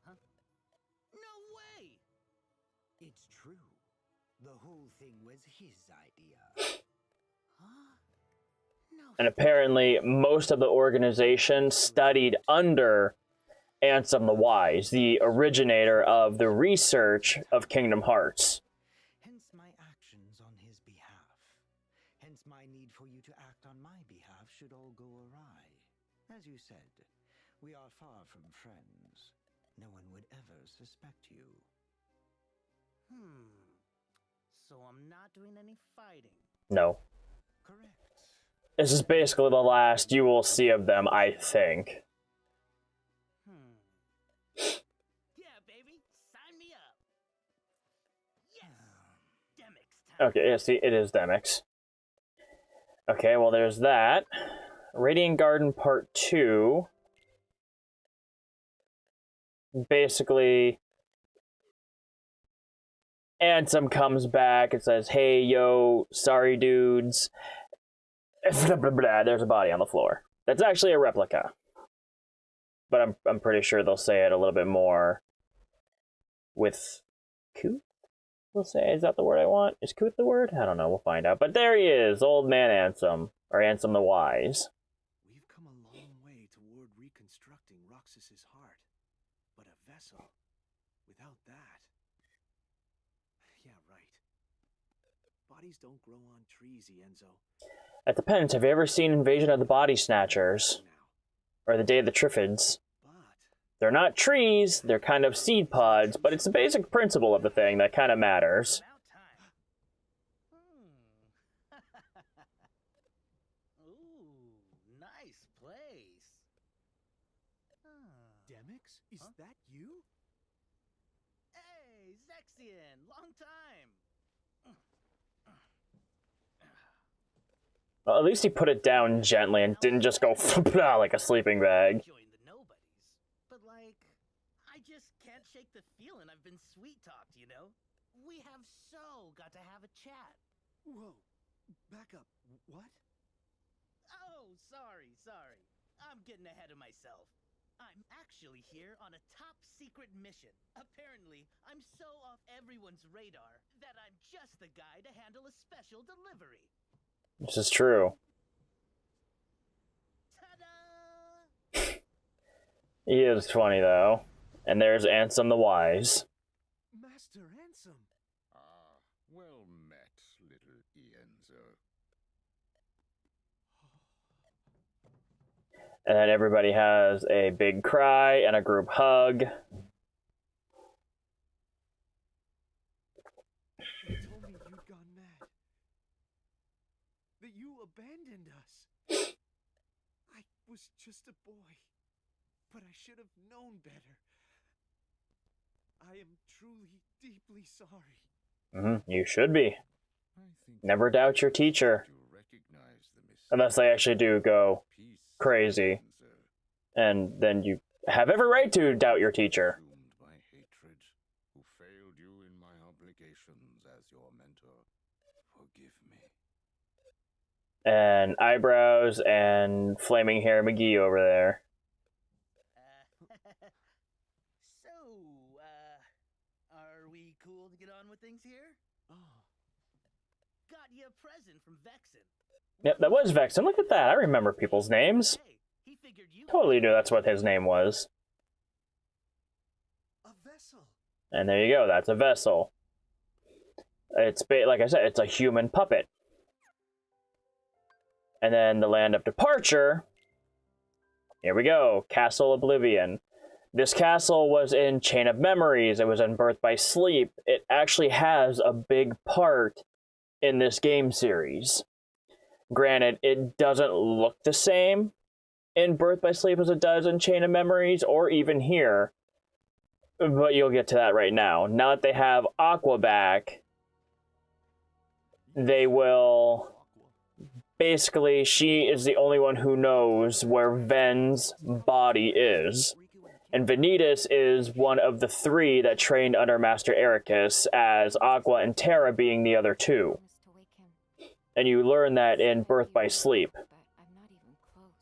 Huh? No way! It's true. The whole thing was his idea. Huh? No. And apparently, most of the organization studied under Ansem the Wise, the originator of the research of Kingdom Hearts. Hence my actions on his behalf. Hence my need for you to act on my behalf should all go awry. As you said, we are far from friends. No one would ever suspect you. So I'm not doing any fighting. No. Correct. This is basically the last you will see of them, I think. Yeah, baby, sign me up. Yes, Demix time. Okay, yeah, see, it is Demix. Okay, well, there's that. Radiant Garden Part 2. Basically, Ansem comes back and says, hey, yo, sorry, dudes. Blah, blah, blah, there's a body on the floor. That's actually a replica. But I'm pretty sure they'll say it a little bit more with Cooth? We'll say, is that the word I want? Is Cooth the word? I don't know, we'll find out. But there he is, old man Ansem, or Ansem the Wise. We've come a long way toward reconstructing Roxas's heart. But a vessel, without that... Yeah, right. Bodies don't grow on trees, Enzo. It depends. Have you ever seen Invasion of the Body Snatchers? Or The Day of the Triffids? They're not trees, they're kind of seed pods, but it's the basic principle of the thing that kind of matters. Ooh, nice place. Demix, is that you? Hey, Zexian, long time. Well, at least he put it down gently and didn't just go like a sleeping bag. Join the nobodies. But like, I just can't shake the feeling I've been sweet-talked, you know? We have got to have a chat. Whoa, back up. What? Oh, sorry. I'm getting ahead of myself. I'm actually here on a top-secret mission. Apparently, I'm so off everyone's radar that I'm just the guy to handle a special delivery. This is true. Ta-da! He is funny, though. And there's Ansem the Wise. Master Ansem! Ah, well met, little Enzo. And then everybody has a big cry and a group hug. They told me you'd gone mad. That you abandoned us. I was just a boy, but I should have known better. I am truly, deeply sorry. You should be. I think Never doubt your teacher. you recognize the Unless they actually do go peace, crazy. Enzo. And then you have every right to doubt your teacher. Consumed by hatred, who failed you in my obligations as your mentor. Forgive me. And eyebrows and flaming hair McGee over there. Are we cool to get on with things here? Oh. Got you a present from Vexen. Yep, that was Vexen. Look at that. I remember people's names. Hey, he figured you Totally knew that's what his name was. vessel. And there you go, that's a vessel. It's, like I said, it's a human puppet. And then the land of departure. Here we go, Castle Oblivion. This castle was in Chain of Memories. It was in Birth by Sleep. It actually has a big part in this game series. Granted, it doesn't look the same in Birth by Sleep as it does in Chain of Memories, or even here. But you'll get to that right now. Now that they have Aqua back, they will... Basically, she is the only one who knows where Ven's body is. And Vanitas is one of the three that trained under Master Ericus, as Aqua and Terra being the other two. And you learn that in Birth by Sleep. But I'm not even close.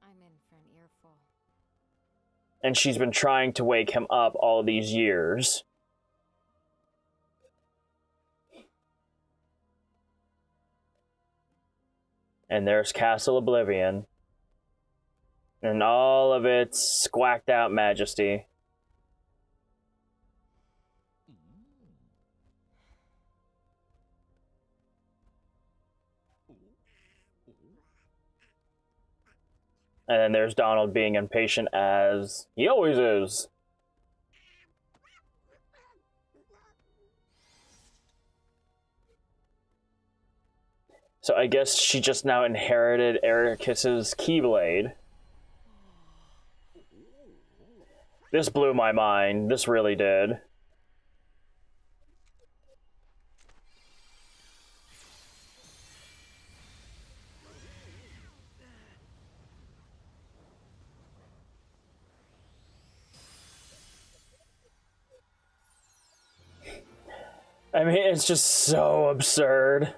I'm in for an earful. And she's been trying to wake him up all these years. And there's Castle Oblivion. And all of its squacked out majesty. And then there's Donald being impatient as he always is. So I guess she just now inherited Ericus's Keyblade. This blew my mind. This really did. I mean, it's just so absurd.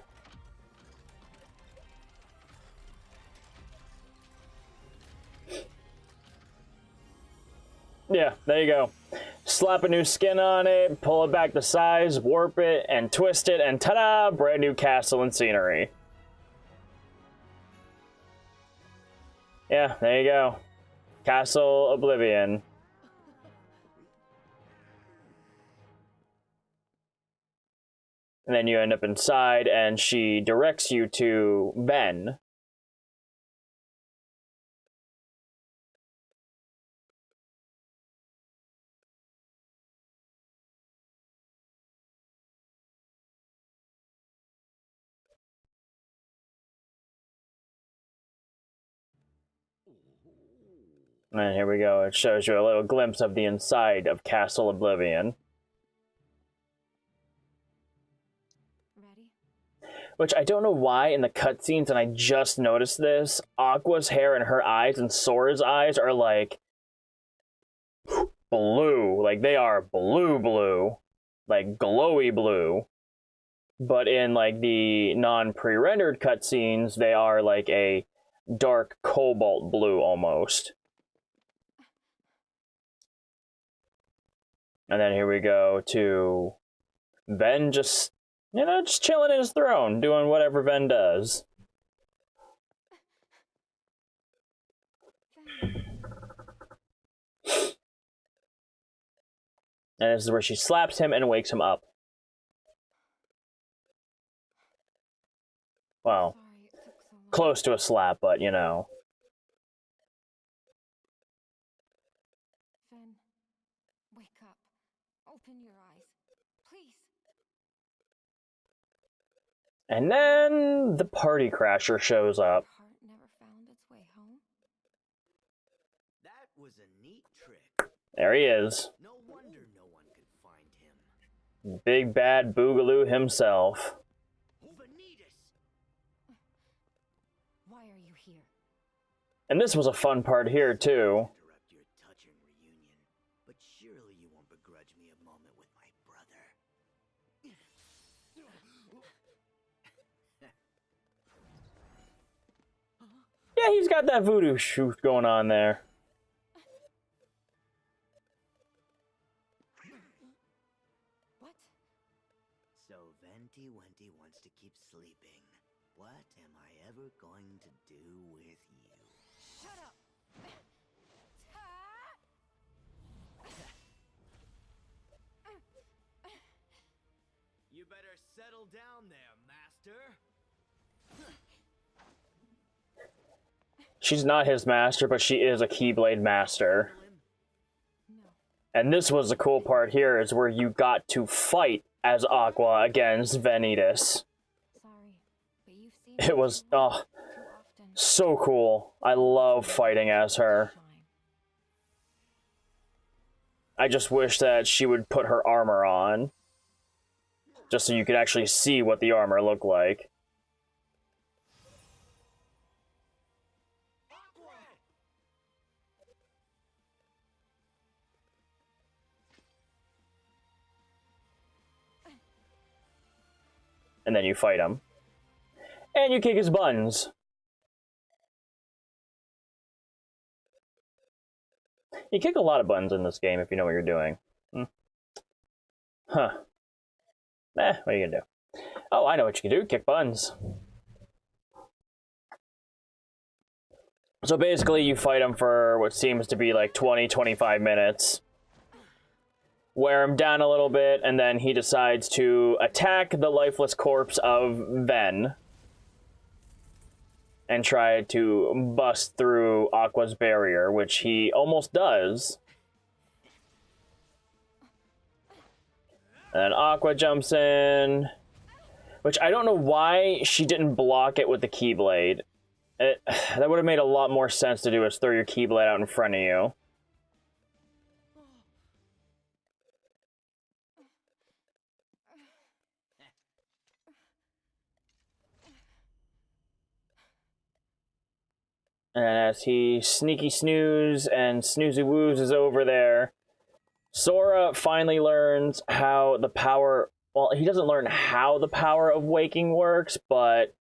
Yeah, there you go. Slap a new skin on it, pull it back to size, warp it, and twist it, and ta-da! Brand new castle and scenery. Yeah, there you go. Castle Oblivion. And then you end up inside, and she directs you to Ben. And here we go. It shows you a little glimpse of the inside of Castle Oblivion. Ready? Which I don't know why in the cutscenes, and I just noticed this, Aqua's hair and her eyes and Sora's eyes are like blue. Like they are blue. Like glowy blue. But in like the non-pre-rendered cutscenes, they are like a dark cobalt blue almost. And then here we go to Ben just, you know, just chilling in his throne, doing whatever Ben does. And this is where she slaps him and wakes him up. Well, Sorry it took so long. close to a slap, but you know. Fen, wake up. Open your eyes. Please. And then the party crasher shows up. Your heart never found its way home? That was a neat trick. There he is. No wonder no one could find him. Big bad Boogaloo himself. Vanitas! Why are you here? And this was a fun part here, too. Interrupt your touching reunion, but surely you won't begrudge me a moment with my brother. Yeah, he's got that voodoo shoot going on there. What? So Venti Wenti wants to keep sleeping. What am I ever going to do with you? Shut up! settle down there, master. She's not his master, but she is a Keyblade master. And this was the cool part here, is where you got to fight as Aqua against Vanitas. Sorry, but you've seen It was, oh, too often. so cool. I love fighting as her. I just wish that she would put her armor on, just so you could actually see what the armor looked like. And then you fight him. And you kick his buns. You kick a lot of buns in this game if you know what you're doing. Huh. What are you gonna do? Oh, I know what you can do. Kick buns. So basically, you fight him for what seems to be like 20-25 minutes. Wear him down a little bit, and then he decides to attack the lifeless corpse of Ven. And try to bust through Aqua's barrier, which he almost does. And Aqua jumps in. Which I don't know why she didn't block it with the Keyblade. That would have made a lot more sense to do, is throw your Keyblade out in front of you. And as he sneaky snooze and snoozy woos is over there, Sora finally learns how the power... Well, he doesn't learn how the power of waking works, but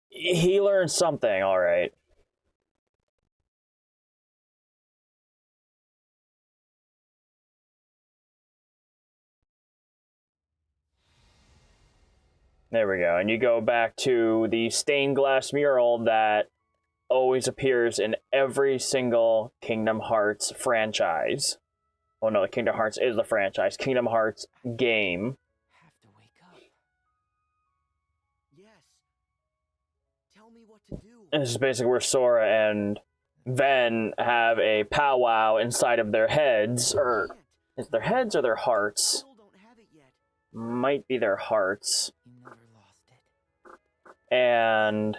he learns something, alright. There we go. And you go back to the stained glass mural that always appears in every single Kingdom Hearts franchise. Oh no, Kingdom Hearts is the franchise. Kingdom Hearts game. Have to wake up. Yes. Tell me what to do. And this is basically where Sora and Ven have a powwow inside of their heads. Or is it their heads or their hearts? Still don't have it yet. Might be their hearts. You never lost it. And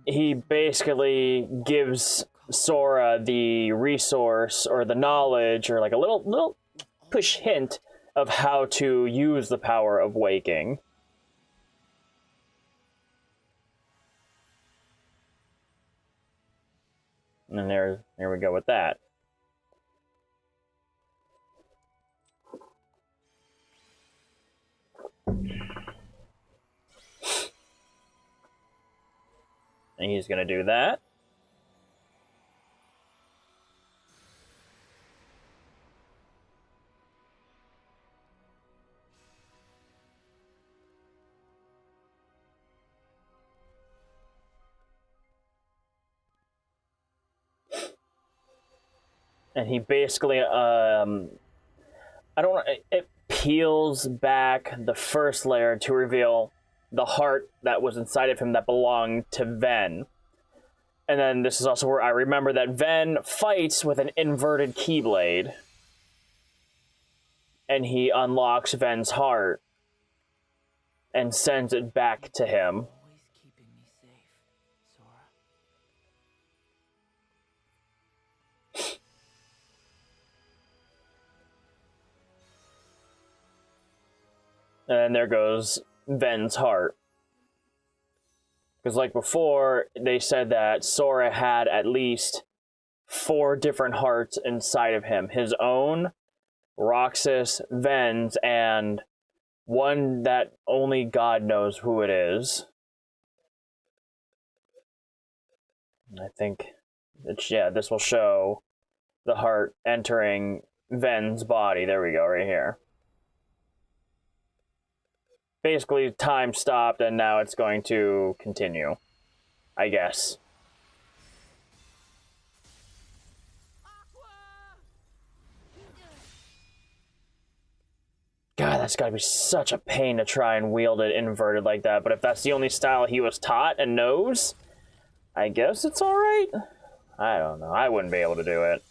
he basically gives Sora the resource or the knowledge, or like a little push hint of how to use the power of waking. And there we go with that. And he's gonna do that. And he basically, I don't know, it peels back the first layer to reveal the heart that was inside of him that belonged to Ven. And then this is also where I remember that Ven fights with an inverted Keyblade. And he unlocks Ven's heart and sends it back to him. Always keeping me safe, Sora. And there goes Ven's heart. Because like before, they said that Sora had at least 4 different hearts inside of him. His own, Roxas, Ven's, and one that only God knows who it is. I think, this will show the heart entering Ven's body. There we go, right here. Basically, time stopped, and now it's going to continue, I guess. God, that's gotta be such a pain to try and wield it inverted like that. But if that's the only style he was taught and knows, I guess it's alright. I don't know. I wouldn't be able to do it.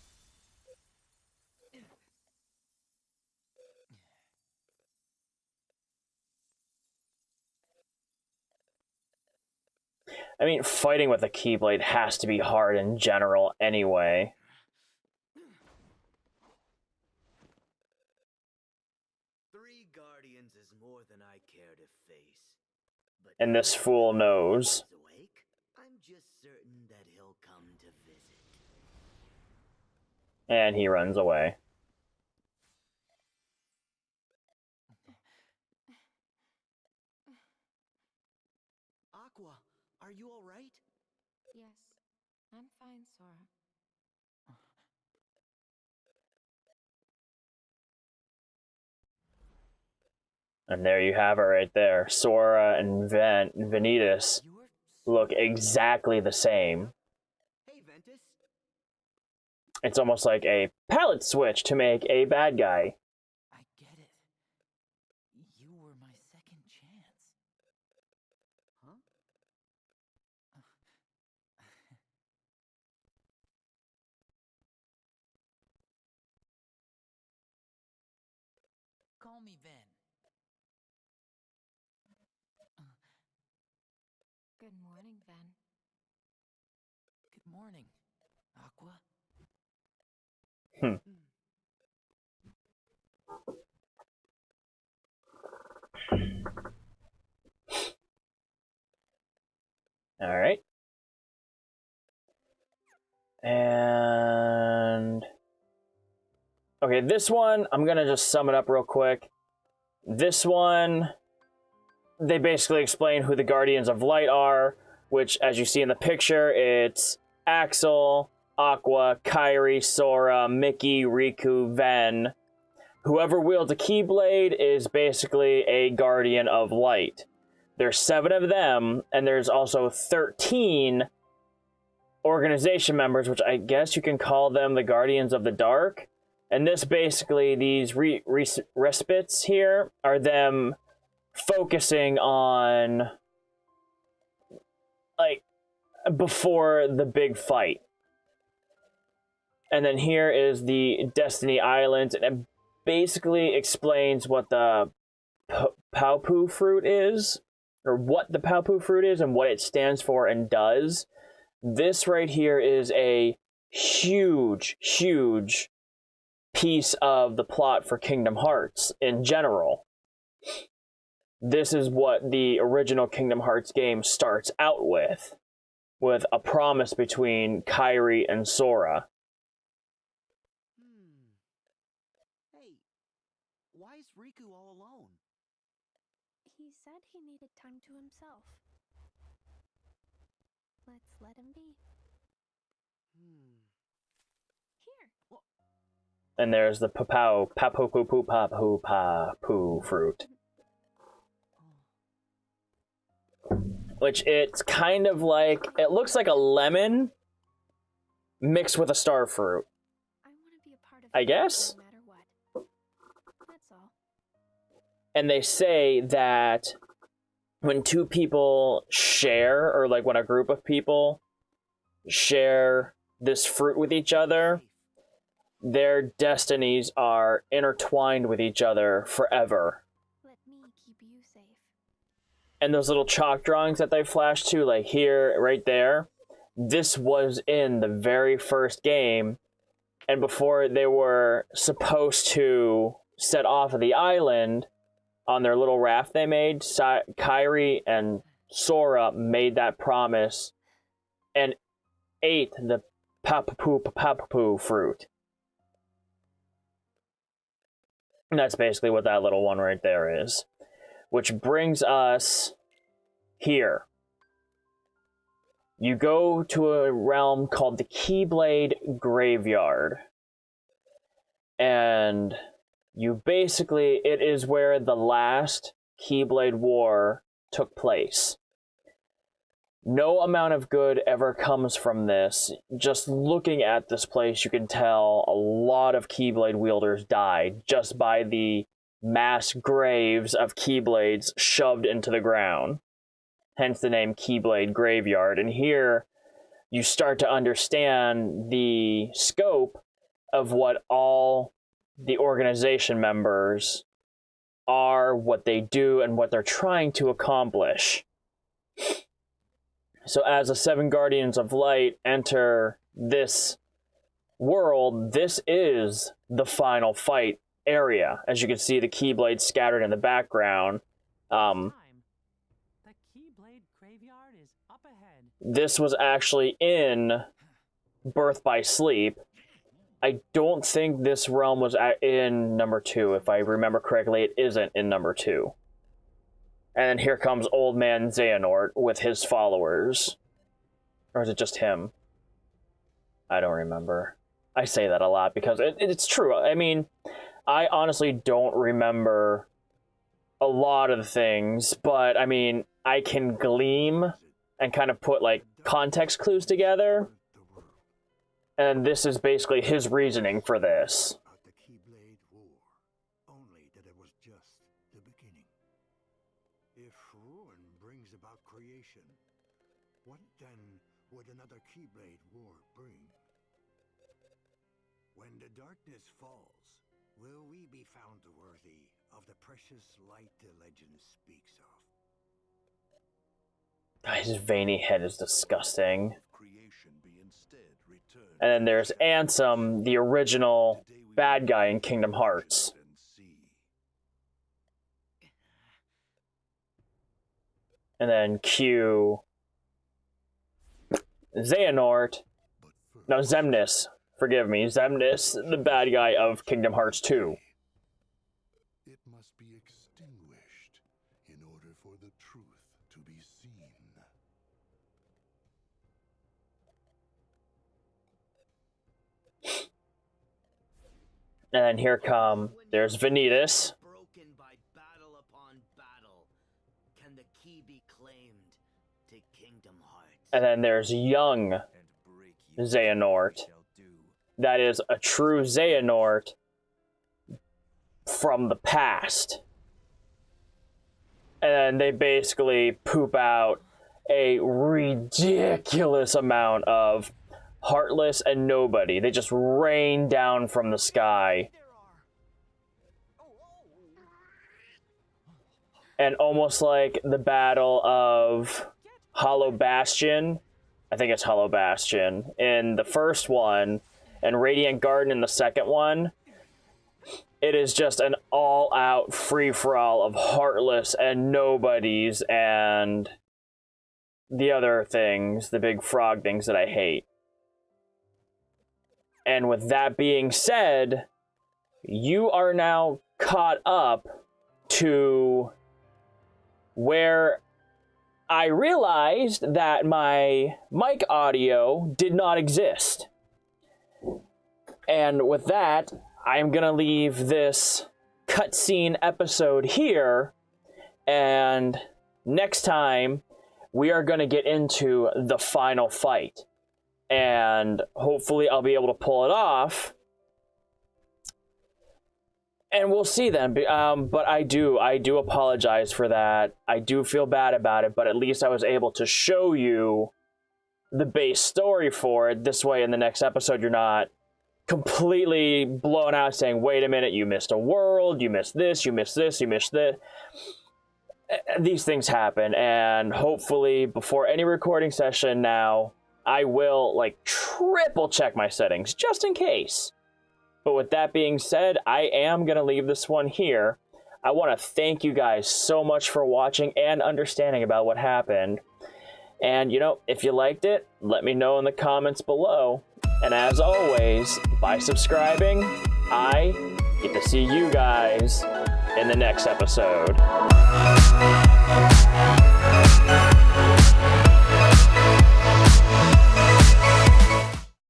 I mean, fighting with a Keyblade has to be hard in general anyway. Guardians is more than I care to face. But and this fool knows. I'm just certain that he'll come to visit. And he runs away. Aqua, are you all right? Yes, I'm fine, Sora. And there you have it right there. Sora and Vanitas look exactly the same. Hey, Ventus. It's almost like a palette switch to make a bad guy. I get it. You were my second chance. Huh? Call me Ven. Good morning, Ven. Good morning, Aqua. All right. And okay, this one, I'm gonna just sum it up real quick. This one, they basically explain who the Guardians of Light are, which, as you see in the picture, it's Axel, Aqua, Kairi, Sora, Mickey, Riku, Ven. Whoever wields a Keyblade is basically a Guardian of Light. There's 7 of them, and there's also 13 organization members, which I guess you can call them the Guardians of the Dark. And this basically, these respites here are them focusing on, like, before the big fight. And then here is the Destiny Island, and it basically explains what the Paupu fruit is, or what the Paupu fruit is and what it stands for and does. This right here is a huge, huge piece of the plot for Kingdom Hearts in general. This is what the original Kingdom Hearts game starts out with a promise between Kairi and Sora. Hey, why is Riku all alone? He said he needed time to himself. Let's let him be. Here. And there's the papu fruit. Which it's kind of like, it looks like a lemon mixed with a star fruit. I guess? No matter what. That's all. And they say that when 2 people share, or like when a group of people share this fruit with each other, their destinies are intertwined with each other forever. Let me keep you safe. And those little chalk drawings that they flash to, like here, right there, this was in the very first game. And before they were supposed to set off of the island on their little raft they made, Kairi and Sora made that promise and ate the papu fruit. And that's basically what that little one right there is. Which brings us here. You go to a realm called the Keyblade Graveyard. And you basically, it is where the last Keyblade War took place. No amount of good ever comes from this. Just looking at this place, you can tell a lot of Keyblade wielders died just by the mass graves of Keyblades shoved into the ground. Hence the name Keyblade Graveyard. And here you start to understand the scope of what all the organization members are, what they do, and what they're trying to accomplish. So as the 7 Guardians of Light enter this world, this is the final fight area. As you can see, the Keyblades scattered in the background. The Keyblade Graveyard is up ahead. This was actually in Birth by Sleep. I don't think this realm was in number 2. If I remember correctly, it isn't in number 2. And then here comes Old Man Xehanort with his followers. Or is it just him? I don't remember. I say that a lot because it's true. I mean, I honestly don't remember a lot of the things, but I mean, I can gleam and kind of put like context clues together. And this is basically his reasoning for this. The Keyblade War, only that it was just the beginning. If ruin brings about creation, what then would another Keyblade War bring? When the darkness falls, will we be found worthy of the precious light the legend speaks of? His veiny head is disgusting. And then there's Ansem, the original bad guy in Kingdom Hearts. And then Q, Xehanort, no, Xemnas, forgive me, Xemnas, the bad guy of Kingdom Hearts 2. It must be extinguished in order for the truth to be seen. And then here come, there's Vanitas. Broken by battle upon battle. Can the key be claimed to Kingdom Hearts? And then there's young Xehanort. That is a true Xehanort from the past. And then they basically poop out a ridiculous amount of Heartless and Nobody. They just rain down from the sky. And almost like the battle of Hollow Bastion, I think it's Hollow Bastion, in the first one, and Radiant Garden in the second one, it is just an all-out free-for-all of Heartless and Nobodies and the other things, the big frog things that I hate. And with that being said, you are now caught up to where I realized that my mic audio did not exist. And with that, I'm going to leave this cutscene episode here. And next time, we are going to get into the final fight. And hopefully I'll be able to pull it off. And we'll see then. But I do apologize for that. I do feel bad about it, but at least I was able to show you the base story for it. This way in the next episode, you're not completely blown out saying, wait a minute, you missed a world, you missed this, you missed this, you missed this. These things happen, and hopefully before any recording session now, I will like triple check my settings just in case. But with that being said, I am going to leave this one here. I want to thank you guys so much for watching and understanding about what happened. And, you know, if you liked it, let me know in the comments below. And as always, by subscribing, I get to see you guys in the next episode.